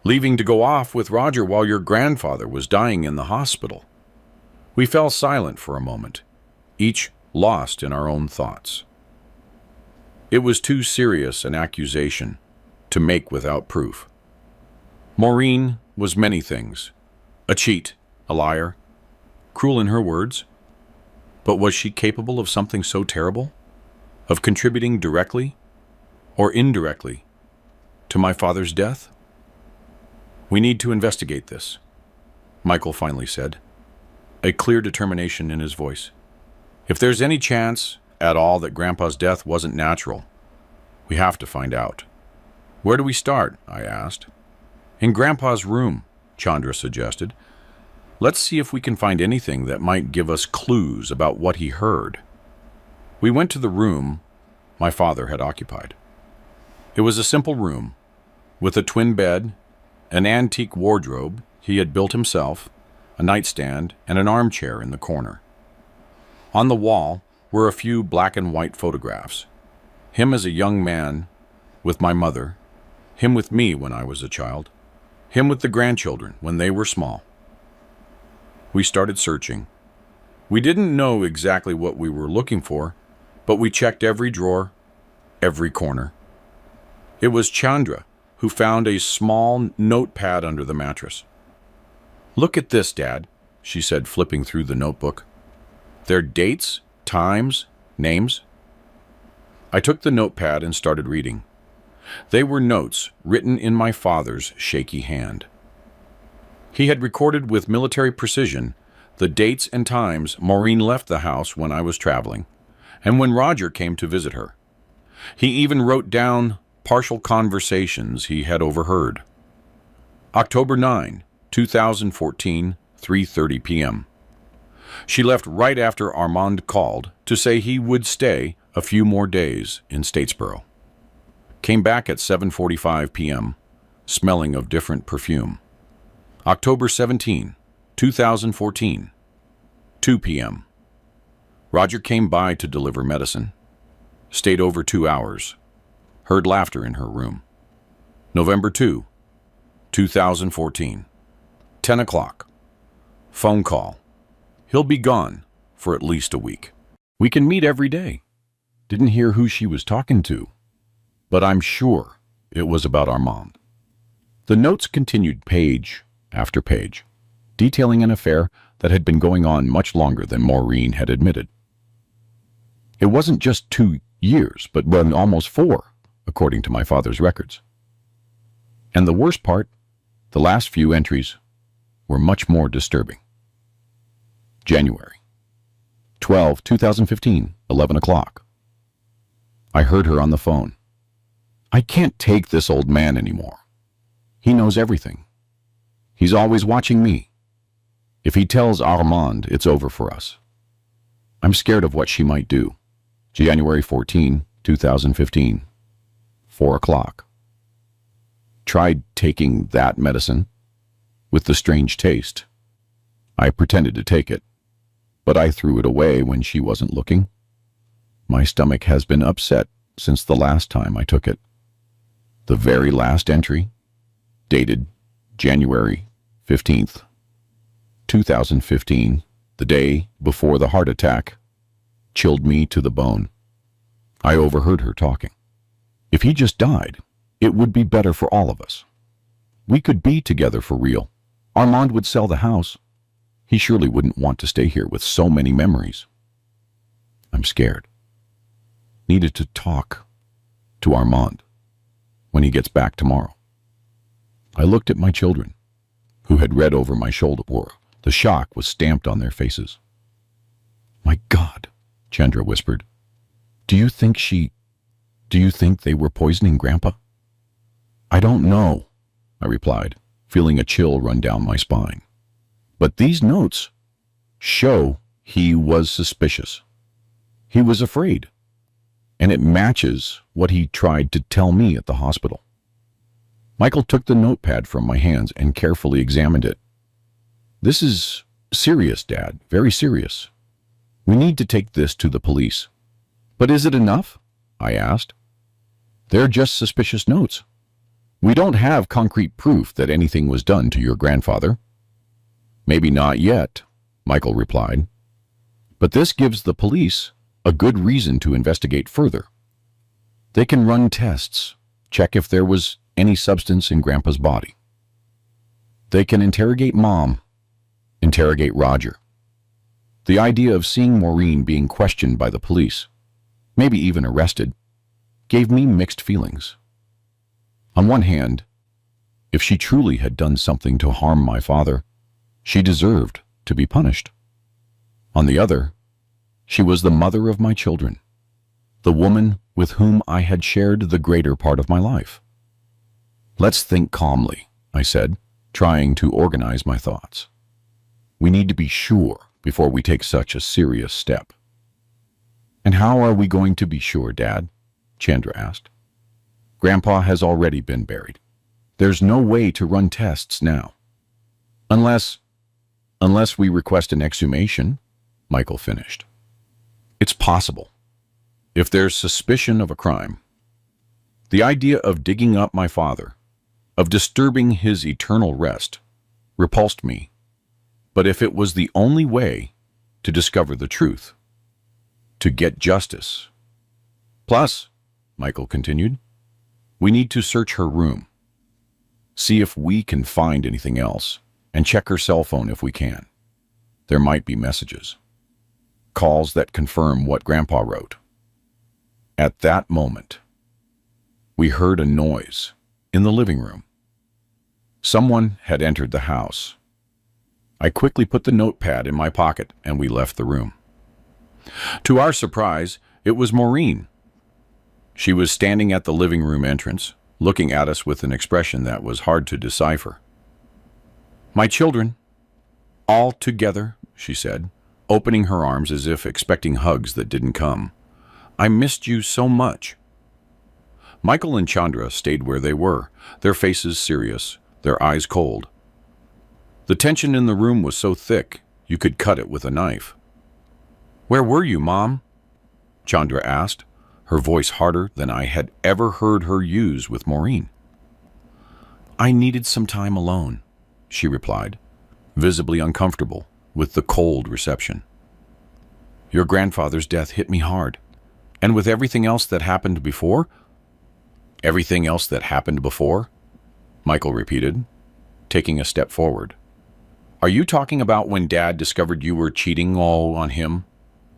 leaving to go off with Roger while your grandfather was dying in the hospital. We fell silent for a moment, each lost in our own thoughts. It was too serious an accusation to make without proof. Maureen was many things. A cheat, a liar, cruel in her words. But was she capable of something so terrible? of contributing directly or indirectly to my father's death? We need to investigate this, Michael finally said, a clear determination in his voice. If there's any chance at all that Grandpa's death wasn't natural, we have to find out. Where do we start? I asked. In Grandpa's room, Chandra suggested. Let's see if we can find anything that might give us clues about what he heard. We went to the room my father had occupied. It was a simple room, with a twin bed, an antique wardrobe he had built himself, a nightstand, and an armchair in the corner. On the wall were a few black and white photographs. Him as a young man with my mother, him with me when I was a child, him with the grandchildren when they were small. We started searching. We didn't know exactly what we were looking for, but we checked every drawer, every corner. It was Chandra who found a small notepad under the mattress. Look at this, Dad, she said, flipping through the notebook. Their dates, times, names. I took the notepad and started reading. They were notes written in my father's shaky hand. He had recorded with military precision the dates and times Maureen left the house when I was traveling, and when Roger came to visit her. He even wrote down partial conversations he had overheard. October 9, 2014, 3:30 p.m. She left right after Armand called to say he would stay a few more days in Statesboro. Came back at 7:45 p.m., smelling of different perfume. October 17, 2014, 2 p.m. Roger came by to deliver medicine. Stayed over 2 hours. Heard laughter in her room. November 2, 2014, 10 o'clock. Phone call. He'll be gone for at least a week. We can meet every day. Didn't hear who she was talking to, but I'm sure it was about Armand. The notes continued page after page, detailing an affair that had been going on much longer than Maureen had admitted. It wasn't just 2 years, but almost 4, according to my father's records. And the worst part, the last few entries were much more disturbing. January 12, 2015, 11 o'clock. I heard her on the phone. I can't take this old man anymore. He knows everything. He's always watching me. If he tells Armand, it's over for us. I'm scared of what she might do. January 14, 2015, 4 o'clock. Tried taking that medicine with the strange taste. I pretended to take it, but I threw it away when she wasn't looking. My stomach has been upset since the last time I took it. The very last entry, dated January 15th, 2015, the day before the heart attack, chilled me to the bone. I overheard her talking. If he just died, it would be better for all of us. We could be together for real. Armand would sell the house. He surely wouldn't want to stay here with so many memories. I'm scared. Needed to talk to Armand when he gets back tomorrow. I looked at my children, who had read over my shoulder. The shock was stamped on their faces. My God, Chandra whispered. Do you think they were poisoning Grandpa? I don't know, I replied, feeling a chill run down my spine. But these notes show he was suspicious. He was afraid. And it matches what he tried to tell me at the hospital. Michael took the notepad from my hands and carefully examined it. This is serious, Dad, very serious. We need to take this to the police. But is it enough? I asked. They're just suspicious notes. We don't have concrete proof that anything was done to your grandfather. Maybe not yet, Michael replied. But this gives the police a good reason to investigate further. They can run tests, check if there was any substance in Grandpa's body. They can interrogate Mom, interrogate Roger. The idea of seeing Maureen being questioned by the police, maybe even arrested, gave me mixed feelings. On one hand, if she truly had done something to harm my father, she deserved to be punished. On the other, she was the mother of my children, the woman with whom I had shared the greater part of my life. Let's think calmly, I said, trying to organize my thoughts. We need to be sure before we take such a serious step. And how are we going to be sure, Dad? Chandra asked. Grandpa has already been buried. There's no way to run tests now. Unless we request an exhumation, Michael finished. It's possible, if there's suspicion of a crime. The idea of digging up my father, of disturbing his eternal rest, repulsed me. But if it was the only way to discover the truth, to get justice. Plus, Michael continued, we need to search her room, see if we can find anything else, and check her cell phone if we can. There might be messages, calls that confirm what Grandpa wrote. At that moment, we heard a noise in the living room. Someone had entered the house. I quickly put the notepad in my pocket and we left the room. To our surprise, it was Maureen. She was standing at the living room entrance, looking at us with an expression that was hard to decipher. My children, all together, she said, opening her arms as if expecting hugs that didn't come. I missed you so much. Michael and Chandra stayed where they were, their faces serious, their eyes cold. The tension in the room was so thick, you could cut it with a knife. Where were you, Mom? Chandra asked, her voice harder than I had ever heard her use with Maureen. I needed some time alone, she replied, visibly uncomfortable with the cold reception. Your grandfather's death hit me hard, and with everything else that happened before? Everything else that happened before? Michael repeated, taking a step forward. Are you talking about when Dad discovered you were cheating all on him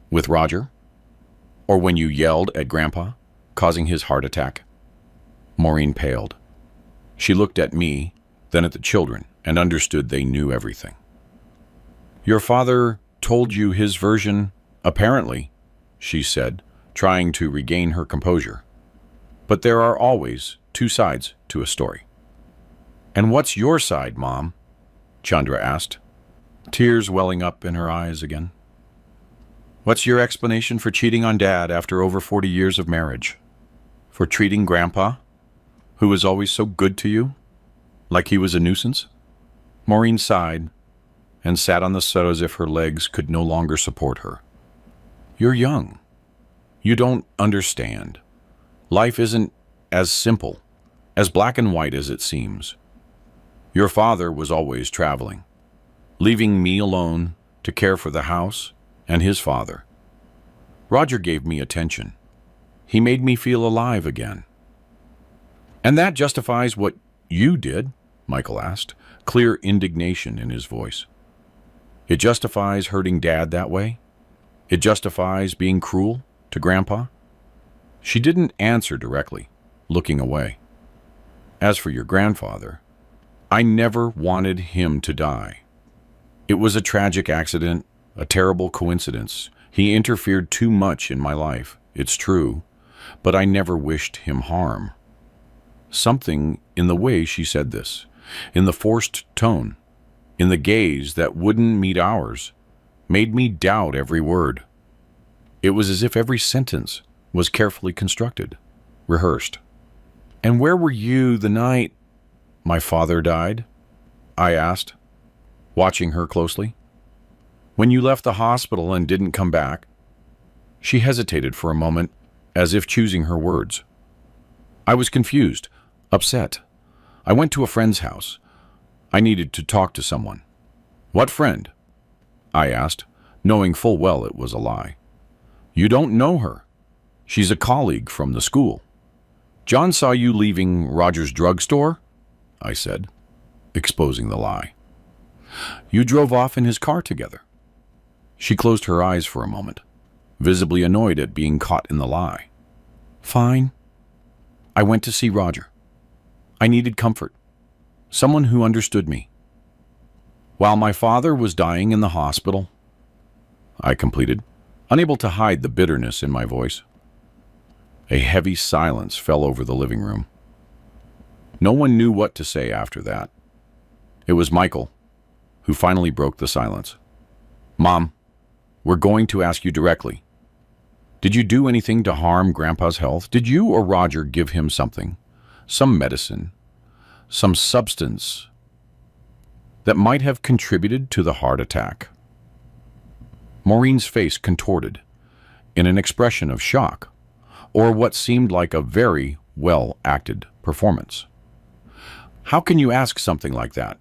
with Roger? Or when you yelled at Grandpa, causing his heart attack? Maureen paled. She looked at me, then at the children, and understood they knew everything. Your father told you his version, apparently, she said, trying to regain her composure. But there are always two sides to a story. And what's your side, Mom? Chandra asked, tears welling up in her eyes again. What's your explanation for cheating on Dad after over 40 years of marriage? For treating Grandpa, who was always so good to you, like he was a nuisance? Maureen sighed and sat on the sofa as if her legs could no longer support her. You're young. You don't understand. Life isn't as simple, as black and white as it seems. Your father was always traveling, leaving me alone to care for the house and his father. Roger gave me attention. He made me feel alive again. And that justifies what you did? Michael asked, clear indignation in his voice. It justifies hurting Dad that way? It justifies being cruel to Grandpa? She didn't answer directly, looking away. As for your grandfather, I never wanted him to die. It was a tragic accident, a terrible coincidence. He interfered too much in my life, it's true, but I never wished him harm. Something in the way she said this, in the forced tone, in the gaze that wouldn't meet ours, made me doubt every word. It was as if every sentence was carefully constructed, rehearsed. And where were you the night my father died? I asked, watching her closely. When you left the hospital and didn't come back? She hesitated for a moment, as if choosing her words. I was confused, upset. I went to a friend's house. I needed to talk to someone. What friend? I asked, knowing full well it was a lie. You don't know her. She's a colleague from the school. John saw you leaving Roger's drugstore? I said, exposing the lie. You drove off in his car together. She closed her eyes for a moment. visibly annoyed at being caught in the lie. Fine. I went to see Roger. I needed comfort. Someone who understood me. While my father was dying in the hospital, I completed, unable to hide the bitterness in my voice. A heavy silence fell over the living room. No one knew what to say after that. It was Michael who finally broke the silence. Mom, we're going to ask you directly. Did you do anything to harm Grandpa's health? Did you or Roger give him something? Some medicine? Some substance that might have contributed to the heart attack? Maureen's face contorted in an expression of shock, or what seemed like a very well-acted performance. How can you ask something like that?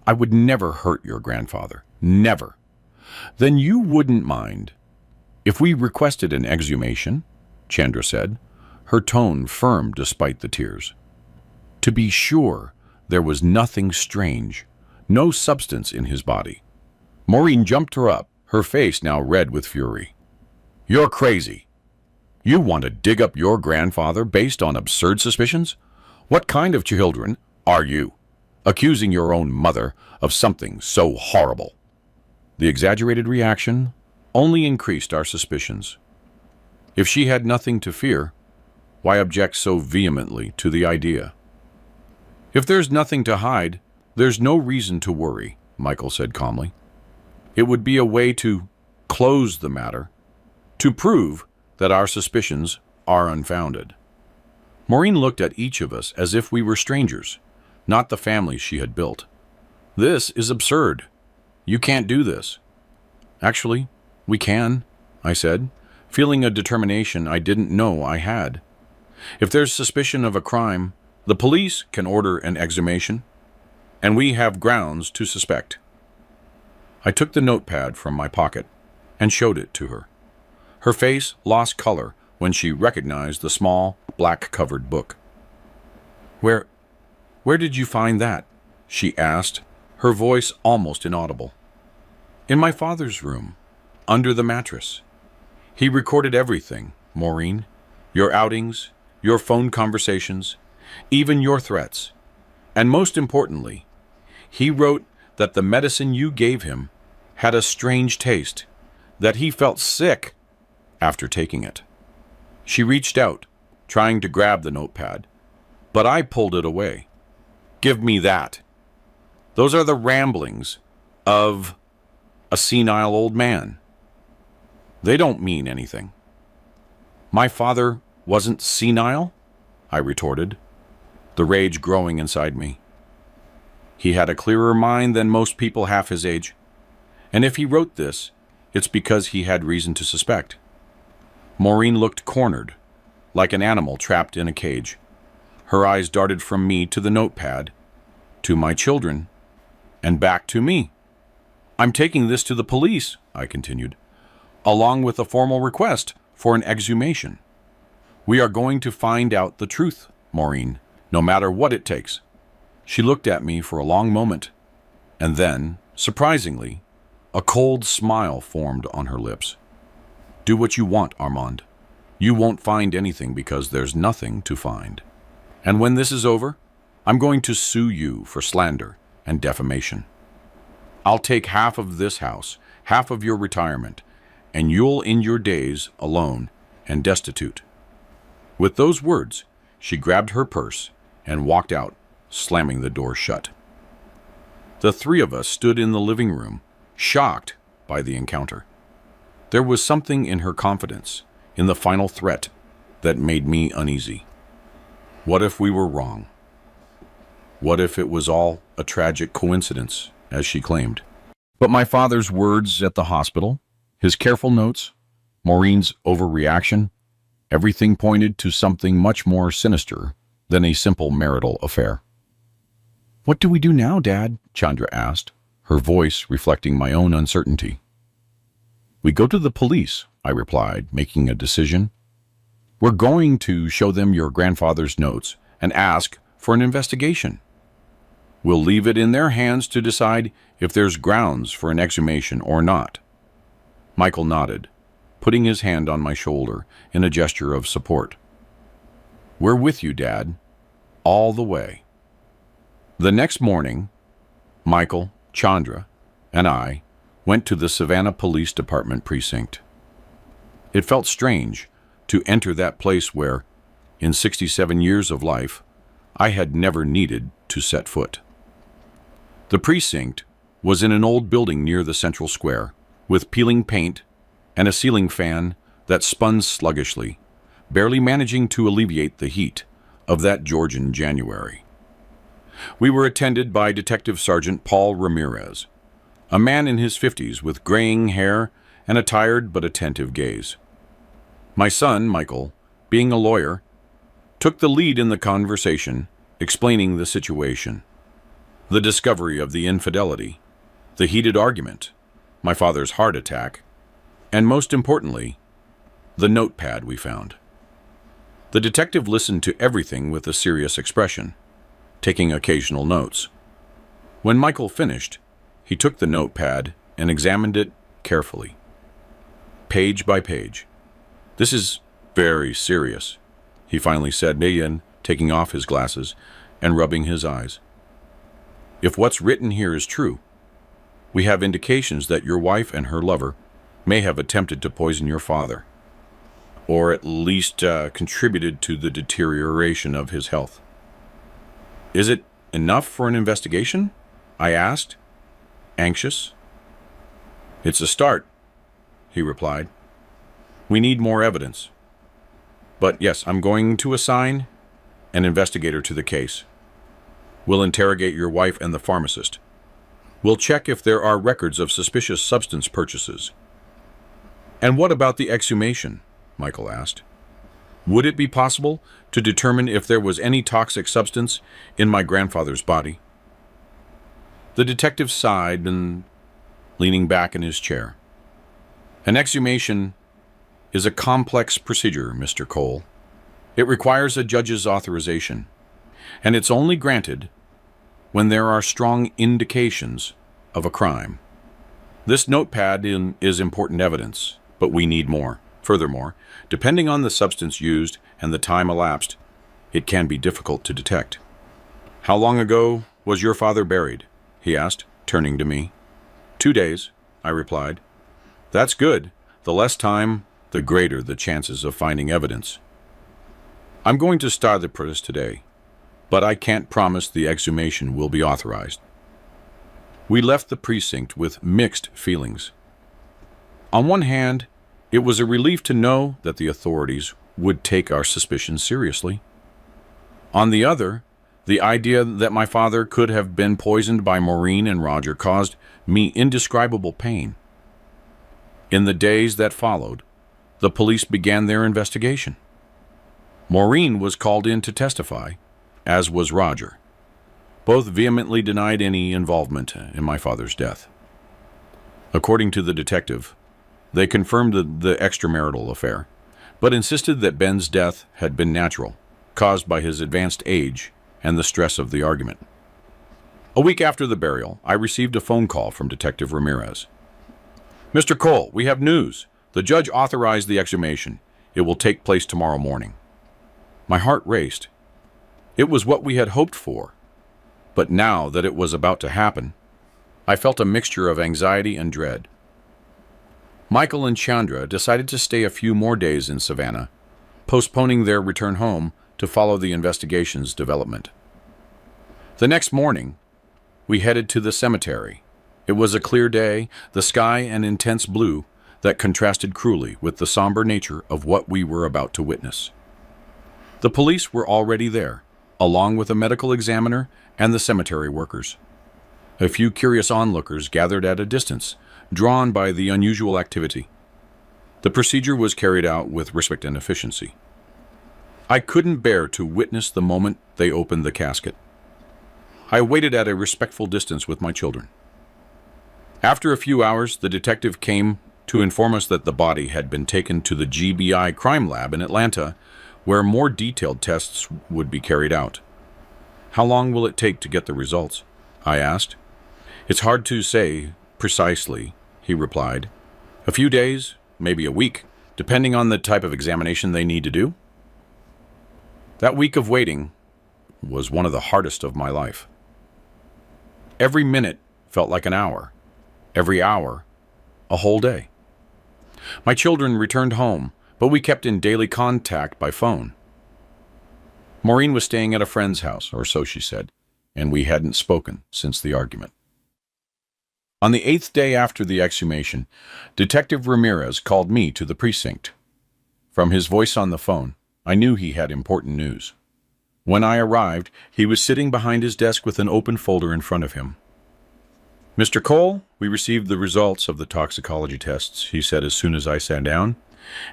I would never hurt your grandfather. Never. Then you wouldn't mind if we requested an exhumation? Chandra said, her tone firm despite the tears. To be sure, there was nothing strange, no substance in his body. Maureen jumped her up, her face now red with fury. You're crazy. You want to dig up your grandfather based on absurd suspicions? What kind of children are you, accusing your own mother of something so horrible? The exaggerated reaction only increased our suspicions. If she had nothing to fear, why object so vehemently to the idea? If there's nothing to hide, there's no reason to worry, Michael said calmly. It would be a way to close the matter, to prove that our suspicions are unfounded. Maureen looked at each of us as if we were strangers, not the family she had built. This is absurd. You can't do this. Actually, we can, I said, feeling a determination I didn't know I had. If there's suspicion of a crime, the police can order an exhumation, and we have grounds to suspect. I took the notepad from my pocket and showed it to her. Her face lost color when she recognized the small, black-covered book. Where did you find that? She asked, her voice almost inaudible. In my father's room, under the mattress. He recorded everything, Maureen. Your outings, your phone conversations, even your threats. And most importantly, he wrote that the medicine you gave him had a strange taste, that he felt sick after taking it. She reached out, trying to grab the notepad, but I pulled it away. Give me that. Those are the ramblings of a senile old man. They don't mean anything. My father wasn't senile? I retorted, the rage growing inside me. He had a clearer mind than most people half his age, and if he wrote this, it's because he had reason to suspect. Maureen looked cornered, like an animal trapped in a cage. Her eyes darted from me to the notepad, to my children, and back to me. I'm taking this to the police, I continued, along with a formal request for an exhumation. We are going to find out the truth, Maureen, no matter what it takes. She looked at me for a long moment, and then, surprisingly, a cold smile formed on her lips. Do what you want, Armand. You won't find anything because there's nothing to find. And when this is over, I'm going to sue you for slander and defamation. I'll take half of this house, half of your retirement, and you'll end your days alone and destitute. With those words, she grabbed her purse and walked out, slamming the door shut. The three of us stood in the living room, shocked by the encounter. There was something in her confidence, in the final threat, that made me uneasy. What if we were wrong? What if it was all a tragic coincidence, as she claimed? But my father's words at the hospital, his careful notes, Maureen's overreaction, everything pointed to something much more sinister than a simple marital affair. What do we do now, Dad? Chandra asked, her voice reflecting my own uncertainty. We go to the police, I replied, making a decision. We're going to show them your grandfather's notes and ask for an investigation. We'll leave it in their hands to decide if there's grounds for an exhumation or not. Michael nodded, putting his hand on my shoulder in a gesture of support. "We're with you, Dad, all the way." The next morning, Michael, Chandra, and I went to the Savannah Police Department precinct. It felt strange to enter that place where, in 67 years of life, I had never needed to set foot. The precinct was in an old building near the central square, with peeling paint and a ceiling fan that spun sluggishly, barely managing to alleviate the heat of that Georgian January. We were attended by Detective Sergeant Paul Ramirez, a man in his 50s with graying hair and a tired but attentive gaze. My son, Michael, being a lawyer, took the lead in the conversation, explaining the situation. The discovery of the infidelity, the heated argument, my father's heart attack, and most importantly, the notepad we found. The detective listened to everything with a serious expression, taking occasional notes. When Michael finished, he took the notepad and examined it carefully, page by page. "This is very serious," he finally said, taking off his glasses and rubbing his eyes. "If what's written here is true, we have indications that your wife and her lover may have attempted to poison your father, or at least contributed to the deterioration of his health." "Is it enough for an investigation?" I asked, anxious. "It's a start," he replied. "We need more evidence. But yes, I'm going to assign an investigator to the case. We'll interrogate your wife and the pharmacist. We'll check if there are records of suspicious substance purchases." "And what about the exhumation?" Michael asked. "Would it be possible to determine if there was any toxic substance in my grandfather's body?" The detective sighed and leaning back in his chair. "An exhumation is a complex procedure, Mr. Cole. It requires a judge's authorization, and it's only granted when there are strong indications of a crime. This notepad is important evidence, but we need more. Furthermore, depending on the substance used and the time elapsed, it can be difficult to detect." "How long ago was your father buried?" he asked, turning to me. 2 days, I replied. "That's good. The less time, the greater the chances of finding evidence. I'm going to start the process today, but I can't promise the exhumation will be authorized." We left the precinct with mixed feelings. On one hand, it was a relief to know that the authorities would take our suspicions seriously. On the other, the idea that my father could have been poisoned by Maureen and Roger caused me indescribable pain. In the days that followed, the police began their investigation. Maureen was called in to testify, as was Roger. Both vehemently denied any involvement in my father's death. According to the detective, they confirmed the extramarital affair, but insisted that Ben's death had been natural, caused by his advanced age and the stress of the argument. A week after the burial, I received a phone call from Detective Ramirez. "Mr. Cole, we have news. The judge authorized the exhumation. It will take place tomorrow morning." My heart raced. It was what we had hoped for. But now that it was about to happen, I felt a mixture of anxiety and dread. Michael and Chandra decided to stay a few more days in Savannah, postponing their return home to follow the investigation's development. The next morning, we headed to the cemetery. It was a clear day, the sky an intense blue that contrasted cruelly with the somber nature of what we were about to witness. The police were already there, along with a medical examiner and the cemetery workers. A few curious onlookers gathered at a distance, drawn by the unusual activity. The procedure was carried out with respect and efficiency. I couldn't bear to witness the moment they opened the casket. I waited at a respectful distance with my children. After a few hours, the detective came to inform us that the body had been taken to the GBI crime lab in Atlanta, where more detailed tests would be carried out. "How long will it take to get the results?" I asked. "It's hard to say precisely," he replied. "A few days, maybe a week, depending on the type of examination they need to do. That week of waiting was one of the hardest of my life. Every minute felt like an hour, every hour a whole day. My children returned home, but we kept in daily contact by phone. Maureen was staying at a friend's house, or so she said, and we hadn't spoken since the argument. On the 8th day after the exhumation, Detective Ramirez called me to the precinct. From his voice on the phone, I knew he had important news. When I arrived, he was sitting behind his desk with an open folder in front of him. "Mr. Cole, we received the results of the toxicology tests," he said as soon as I sat down,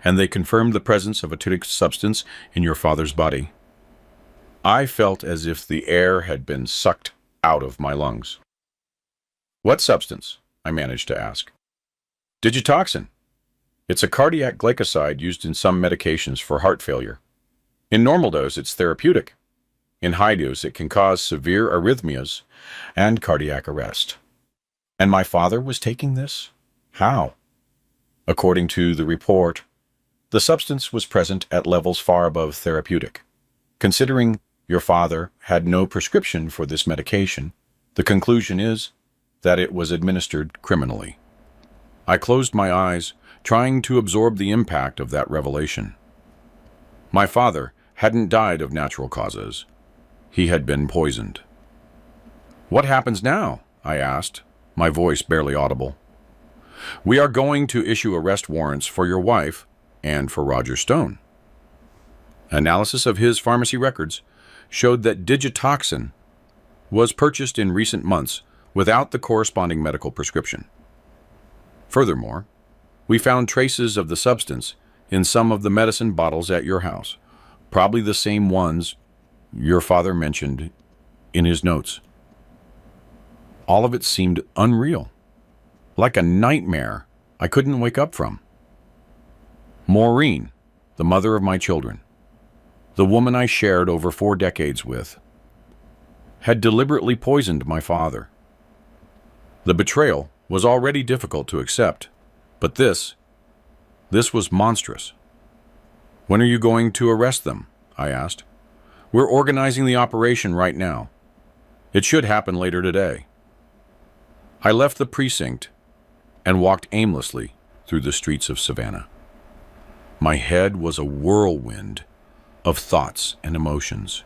"and they confirmed the presence of a toxic substance in your father's body." I felt as if the air had been sucked out of my lungs. "What substance?" I managed to ask. "Digitoxin. It's a cardiac glycoside used in some medications for heart failure. In normal dose, it's therapeutic. In high dose, it can cause severe arrhythmias and cardiac arrest." And my father was taking this? How? According to the report, the substance was present at levels far above therapeutic. Considering your father had no prescription for this medication, the conclusion is that it was administered criminally. I closed my eyes, trying to absorb the impact of that revelation. My father hadn't died of natural causes. He had been poisoned. "What happens now?" I asked, my voice barely audible. "We are going to issue arrest warrants for your wife and for Roger Stone." Analysis of his pharmacy records showed that digitoxin was purchased in recent months without the corresponding medical prescription. Furthermore, we found traces of the substance in some of the medicine bottles at your house, probably the same ones your father mentioned in his notes. All of it seemed unreal, like a nightmare I couldn't wake up from. Maureen, the mother of my children, the woman I shared over 4 decades with, had deliberately poisoned my father. The betrayal was already difficult to accept, but this was monstrous. "When are you going to arrest them?" I asked. "We're organizing the operation right now. It should happen later today." I left the precinct and walked aimlessly through the streets of Savannah. My head was a whirlwind of thoughts and emotions.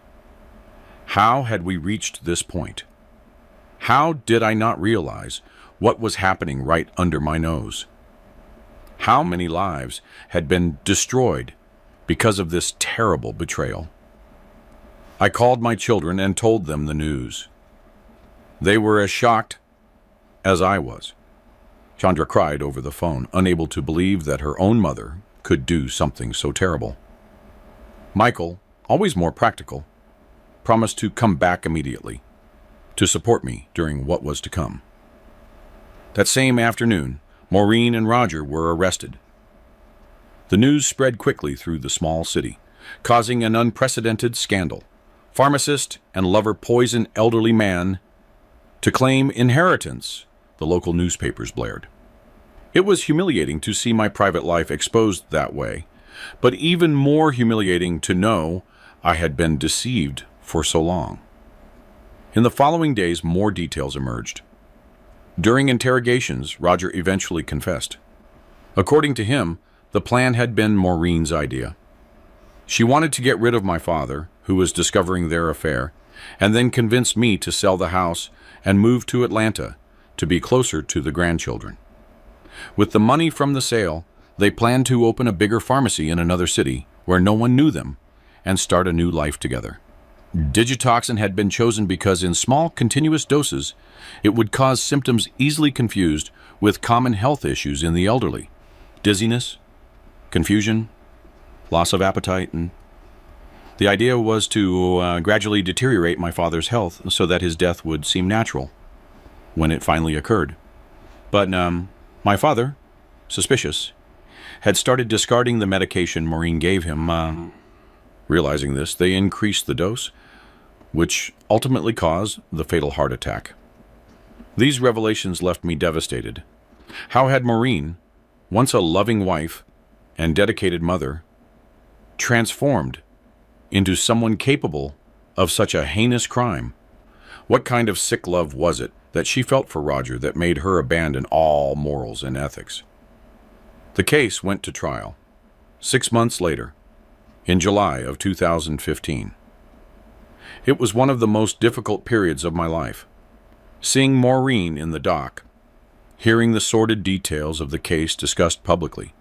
How had we reached this point? How did I not realize what was happening right under my nose? How many lives had been destroyed because of this terrible betrayal? I called my children and told them the news. They were as shocked as I was. Chandra cried over the phone, unable to believe that her own mother could do something so terrible. Michael, always more practical, promised to come back immediately to support me during what was to come. That same afternoon, Maureen and Roger were arrested. The news spread quickly through the small city, causing an unprecedented scandal. Pharmacist and lover poison elderly man to claim inheritance, the local newspapers blared. It was humiliating to see my private life exposed that way, but even more humiliating to know I had been deceived for so long. In the following days, more details emerged. During interrogations, Roger eventually confessed. According to him, the plan had been Maureen's idea. She wanted to get rid of my father, who was discovering their affair, and then convince me to sell the house and move to Atlanta to be closer to the grandchildren. With the money from the sale, they planned to open a bigger pharmacy in another city where no one knew them and start a new life together. Digitoxin had been chosen because in small, continuous doses, it would cause symptoms easily confused with common health issues in the elderly: dizziness, confusion, loss of appetite, and the idea was to gradually deteriorate my father's health so that his death would seem natural when it finally occurred. But my father, suspicious, had started discarding the medication Maureen gave him. Realizing this, they increased the dose, which ultimately caused the fatal heart attack. These revelations left me devastated. How had Maureen, once a loving wife, and dedicated mother transformed into someone capable of such a heinous crime? What kind of sick love was it that she felt for Roger that made her abandon all morals and ethics? The case went to trial 6 months later, in July of 2015. It was one of the most difficult periods of my life. Seeing Maureen in the dock, hearing the sordid details of the case discussed publicly,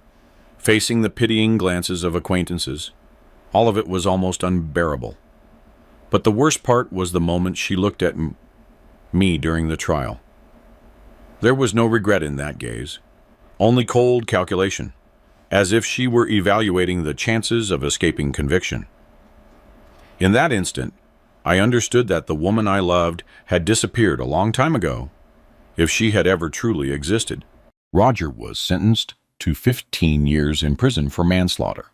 facing the pitying glances of acquaintances, all of it was almost unbearable. But the worst part was the moment she looked at me during the trial. There was no regret in that gaze, only cold calculation, as if she were evaluating the chances of escaping conviction. In that instant, I understood that the woman I loved had disappeared a long time ago, if she had ever truly existed. Roger was sentenced to 15 years in prison for manslaughter.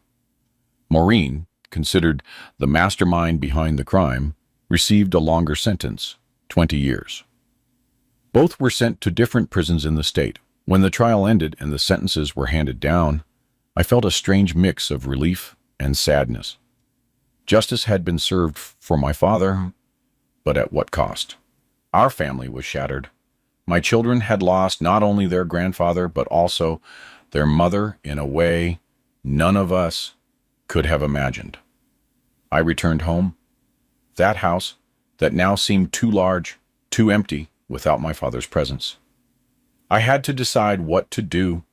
Maureen, considered the mastermind behind the crime, received a longer sentence, 20 years. Both were sent to different prisons in the state. When the trial ended and the sentences were handed down, I felt a strange mix of relief and sadness. Justice had been served for my father, but at what cost? Our family was shattered. My children had lost not only their grandfather, but also their mother in a way none of us could have imagined. I returned home. That house that now seemed too large, too empty without my father's presence. I had to decide what to do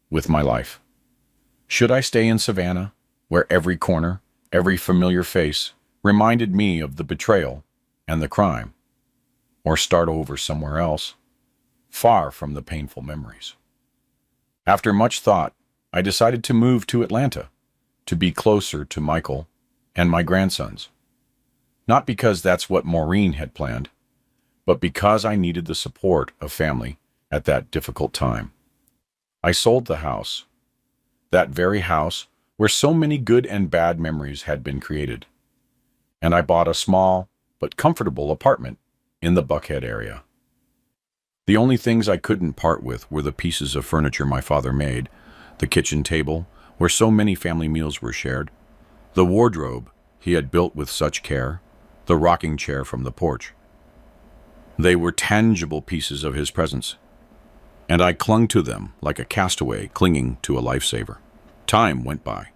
with my life. Should I stay in Savannah, where every corner, every familiar face reminded me of the betrayal and the crime, or start over somewhere else, far from the painful memories? After much thought, I decided to move to Atlanta, to be closer to Michael and my grandsons. Not because that's what Maureen had planned, but because I needed the support of family at that difficult time. I sold the house, that very house where so many good and bad memories had been created, and I bought a small but comfortable apartment in the Buckhead area. The only things I couldn't part with were the pieces of furniture my father made, the kitchen table where so many family meals were shared, the wardrobe he had built with such care, the rocking chair from the porch. They were tangible pieces of his presence, and I clung to them like a castaway clinging to a lifesaver. Time went by.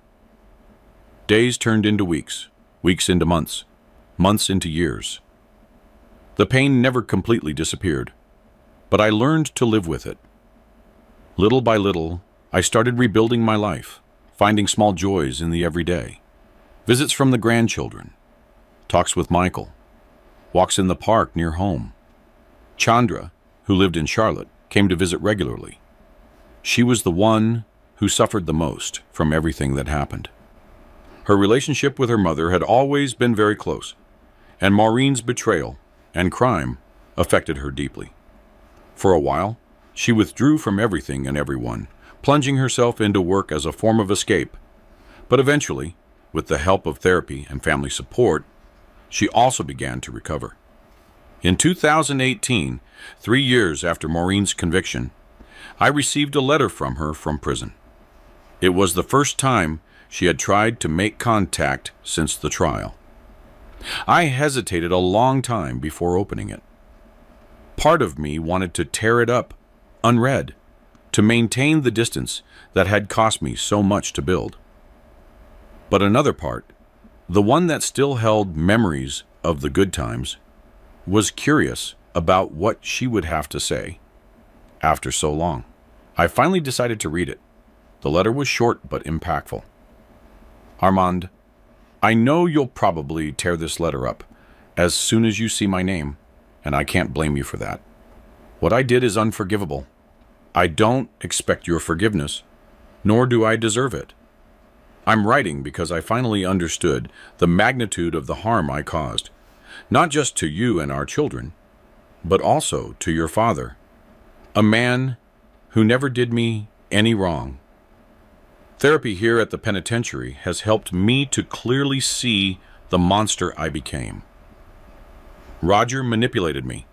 Days turned into weeks, weeks into months, months into years. The pain never completely disappeared, but I learned to live with it. Little by little, I started rebuilding my life, finding small joys in the everyday. Visits from the grandchildren, talks with Michael, walks in the park near home. Chandra, who lived in Charlotte, came to visit regularly. She was the one who suffered the most from everything that happened. Her relationship with her mother had always been very close, and Maureen's betrayal and crime affected her deeply. For a while, she withdrew from everything and everyone, plunging herself into work as a form of escape. But eventually, with the help of therapy and family support, she also began to recover. In 2018, 3 years after Maureen's conviction, I received a letter from her from prison. It was the first time she had tried to make contact since the trial. I hesitated a long time before opening it. Part of me wanted to tear it up, unread, to maintain the distance that had cost me so much to build. But another part, the one that still held memories of the good times, was curious about what she would have to say after so long. I finally decided to read it. The letter was short but impactful. Armand, I know you'll probably tear this letter up as soon as you see my name, and I can't blame you for that. What I did is unforgivable. I don't expect your forgiveness, nor do I deserve it. I'm writing because I finally understood the magnitude of the harm I caused, not just to you and our children, but also to your father, a man who never did me any wrong. Therapy here at the penitentiary has helped me to clearly see the monster I became. Roger manipulated me.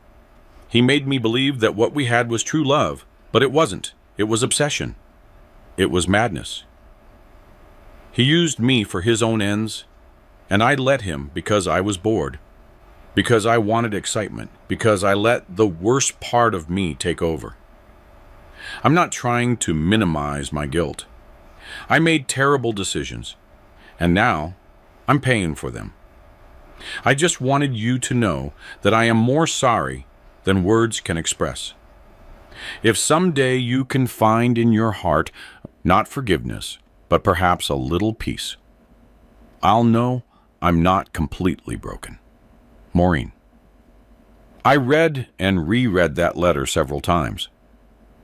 He made me believe that what we had was true love, but it wasn't. It was obsession. It was madness. He used me for his own ends, and I let him because I was bored, because I wanted excitement, because I let the worst part of me take over. I'm not trying to minimize my guilt. I made terrible decisions, and now I'm paying for them. I just wanted you to know that I am more sorry than words can express. If someday you can find in your heart not forgiveness, but perhaps a little peace, I'll know I'm not completely broken. Maureen. I read and reread that letter several times.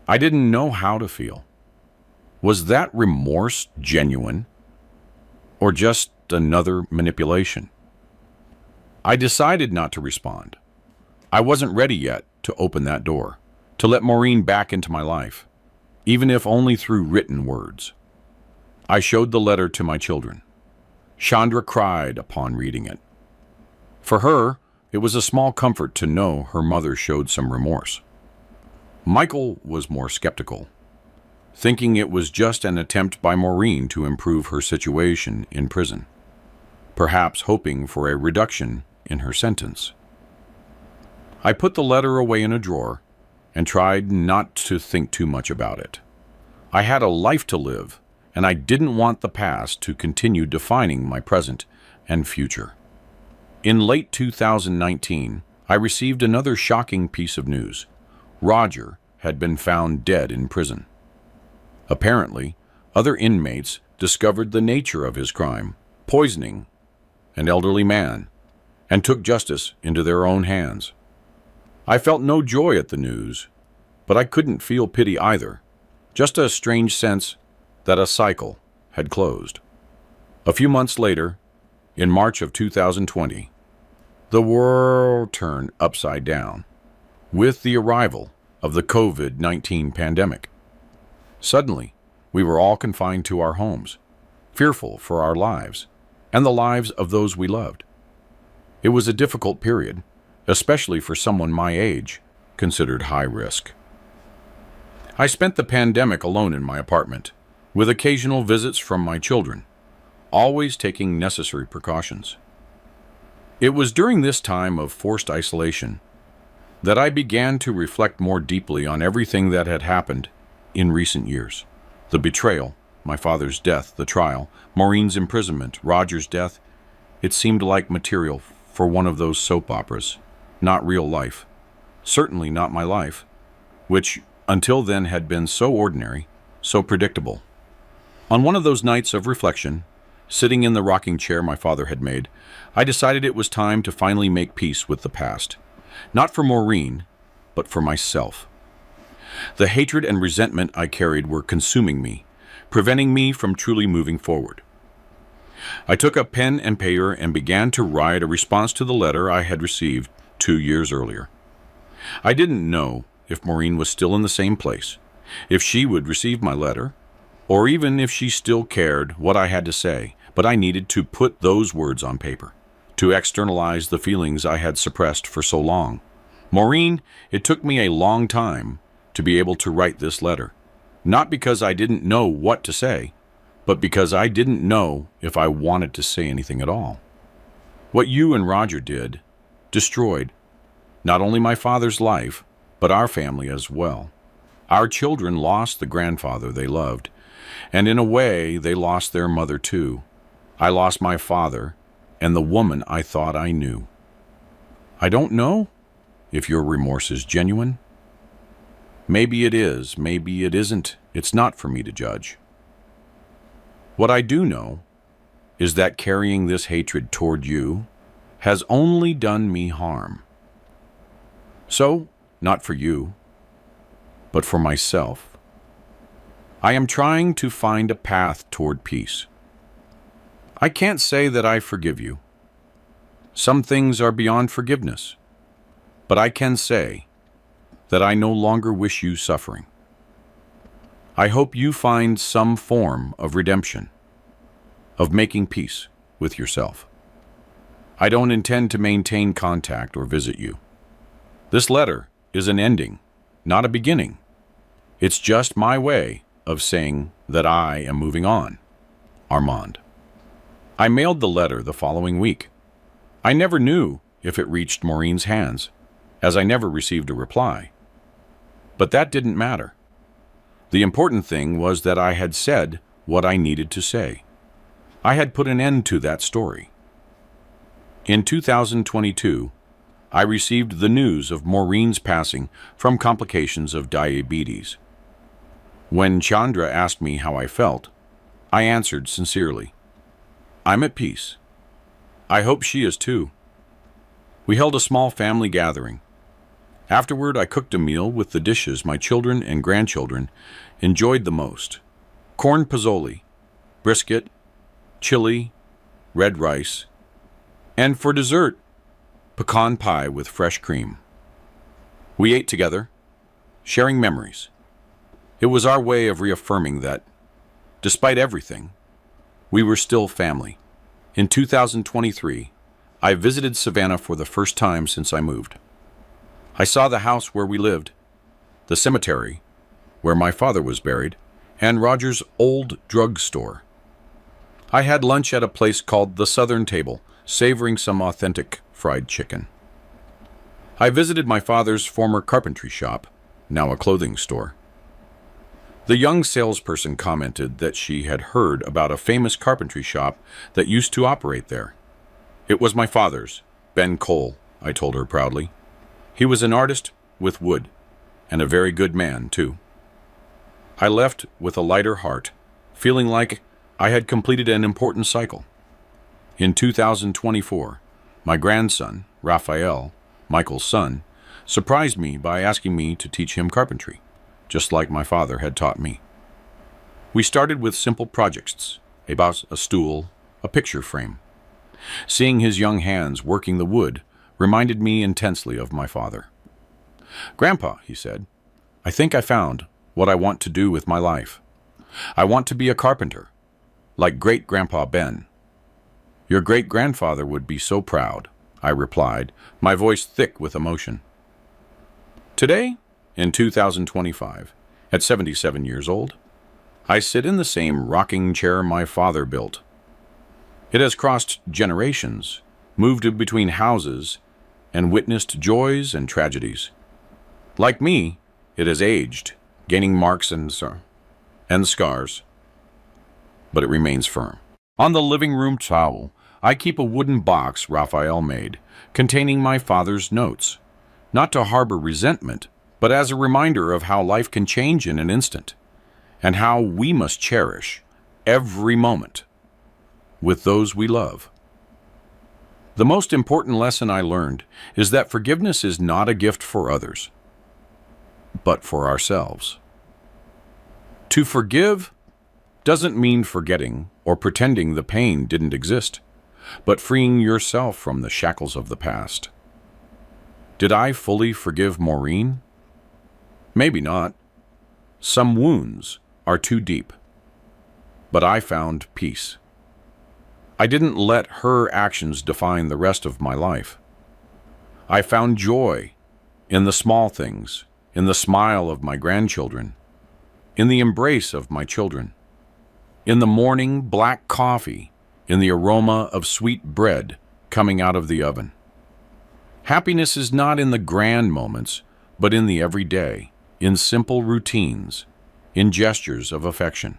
I didn't know how to feel. Was that remorse genuine, or just another manipulation? I decided not to respond. I wasn't ready yet to open that door, to let Maureen back into my life, even if only through written words. I showed the letter to my children. Chandra cried upon reading it. For her, it was a small comfort to know her mother showed some remorse. Michael was more skeptical, thinking it was just an attempt by Maureen to improve her situation in prison, perhaps hoping for a reduction in her sentence. I put the letter away in a drawer and tried not to think too much about it. I had a life to live, and I didn't want the past to continue defining my present and future. In late 2019, I received another shocking piece of news. Roger had been found dead in prison. Apparently, other inmates discovered the nature of his crime, poisoning an elderly man, and took justice into their own hands. I felt no joy at the news, but I couldn't feel pity either, just a strange sense that a cycle had closed. A few months later, in March of 2020, the world turned upside down with the arrival of the COVID-19 pandemic. Suddenly, we were all confined to our homes, fearful for our lives and the lives of those we loved. It was a difficult period, especially for someone my age, considered high risk. I spent the pandemic alone in my apartment, with occasional visits from my children, always taking necessary precautions. It was during this time of forced isolation that I began to reflect more deeply on everything that had happened in recent years. The betrayal, my father's death, the trial, Maureen's imprisonment, Roger's death. It seemed like material for one of those soap operas, not real life. Certainly not my life, which until then had been so ordinary, so predictable. On one of those nights of reflection, sitting in the rocking chair my father had made, I decided it was time to finally make peace with the past. Not for Maureen, but for myself. The hatred and resentment I carried were consuming me, preventing me from truly moving forward. I took a pen and paper and began to write a response to the letter I had received 2 years earlier. I didn't know if Maureen was still in the same place, if she would receive my letter, or even if she still cared what I had to say, but I needed to put those words on paper, to externalize the feelings I had suppressed for so long. Maureen, it took me a long time to be able to write this letter, not because I didn't know what to say, but because I didn't know if I wanted to say anything at all. What you and Roger did destroyed not only my father's life, but our family as well. Our children lost the grandfather they loved, and in a way, they lost their mother too. I lost my father and the woman I thought I knew. I don't know if your remorse is genuine. Maybe it is, maybe it isn't. It's not for me to judge. What I do know is that carrying this hatred toward you has only done me harm. So, not for you, but for myself. I am trying to find a path toward peace. I can't say that I forgive you. Some things are beyond forgiveness, but I can say that I no longer wish you suffering. I hope you find some form of redemption, of making peace with yourself. I don't intend to maintain contact or visit you. This letter is an ending, not a beginning. It's just my way of saying that I am moving on. Armand. I mailed the letter the following week. I never knew if it reached Maureen's hands, as I never received a reply. But that didn't matter. The important thing was that I had said what I needed to say. I had put an end to that story. In 2022, I received the news of Maureen's passing from complications of diabetes. When Chandra asked me how I felt, I answered sincerely, "I'm at peace. I hope she is too." We held a small family gathering. Afterward, I cooked a meal with the dishes my children and grandchildren enjoyed the most: corn pozole, brisket, chili, red rice, and for dessert, pecan pie with fresh cream. We ate together, sharing memories. It was our way of reaffirming that, despite everything, we were still family. In 2023, I visited Savannah for the first time since I moved. I saw the house where we lived, the cemetery where my father was buried, and Roger's old drugstore. I had lunch at a place called the Southern Table, savoring some authentic fried chicken. I visited my father's former carpentry shop, now a clothing store. The young salesperson commented that she had heard about a famous carpentry shop that used to operate there. It was my father's, Ben Cole, I told her proudly. He was an artist with wood, and a very good man, too. I left with a lighter heart, feeling like I had completed an important cycle. In 2024, my grandson, Raphael, Michael's son, surprised me by asking me to teach him carpentry, just like my father had taught me. We started with simple projects, a box, a stool, a picture frame. Seeing his young hands working the wood reminded me intensely of my father. "Grandpa," he said, "I think I found what I want to do with my life. I want to be a carpenter, like great-grandpa Ben." "Your great-grandfather would be so proud," I replied, my voice thick with emotion. Today, in 2025, at 77 years old, I sit in the same rocking chair my father built. It has crossed generations, moved between houses, and witnessed joys and tragedies. Like me, it has aged, gaining marks and scars, but it remains firm. On the living room towel, I keep a wooden box Raphael made, containing my father's notes, not to harbor resentment, but as a reminder of how life can change in an instant, and how we must cherish every moment with those we love. The most important lesson I learned is that forgiveness is not a gift for others, but for ourselves. To forgive doesn't mean forgetting or pretending the pain didn't exist, but freeing yourself from the shackles of the past. Did I fully forgive Maureen? Maybe not. Some wounds are too deep, but I found peace. I didn't let her actions define the rest of my life. I found joy in the small things, in the smile of my grandchildren, in the embrace of my children, in the morning black coffee, in the aroma of sweet bread coming out of the oven. Happiness is not in the grand moments, but in the everyday, in simple routines, in gestures of affection.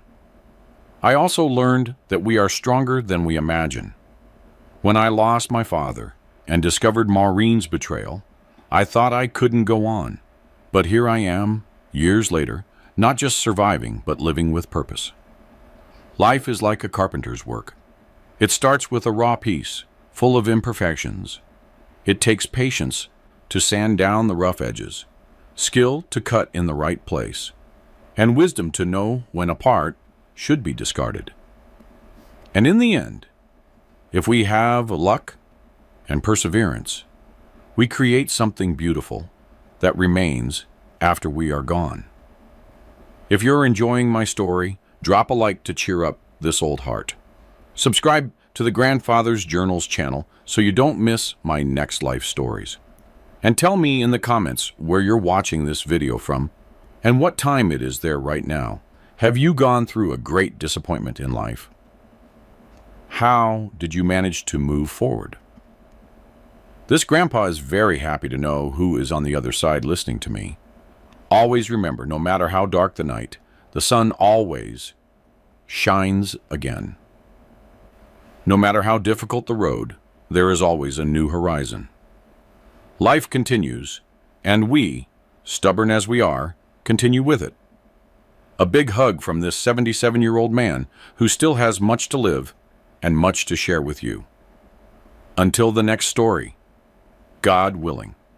I also learned that we are stronger than we imagine. When I lost my father and discovered Maureen's betrayal, I thought I couldn't go on. But here I am, years later, not just surviving, but living with purpose. Life is like a carpenter's work. It starts with a raw piece, full of imperfections. It takes patience to sand down the rough edges, skill to cut in the right place, and wisdom to know when a part should be discarded. And in the end, if we have luck and perseverance, we create something beautiful that remains after we are gone. If you're enjoying my story, drop a like to cheer up this old heart. Subscribe to the Grandfather's Journals channel so you don't miss my next life stories. And tell me in the comments where you're watching this video from and what time it is there right now. Have you gone through a great disappointment in life? How did you manage to move forward? This grandpa is very happy to know who is on the other side listening to me. Always remember, no matter how dark the night, the sun always shines again. No matter how difficult the road, there is always a new horizon. Life continues, and we, stubborn as we are, continue with it. A big hug from this 77-year-old man who still has much to live and much to share with you. Until the next story, God willing.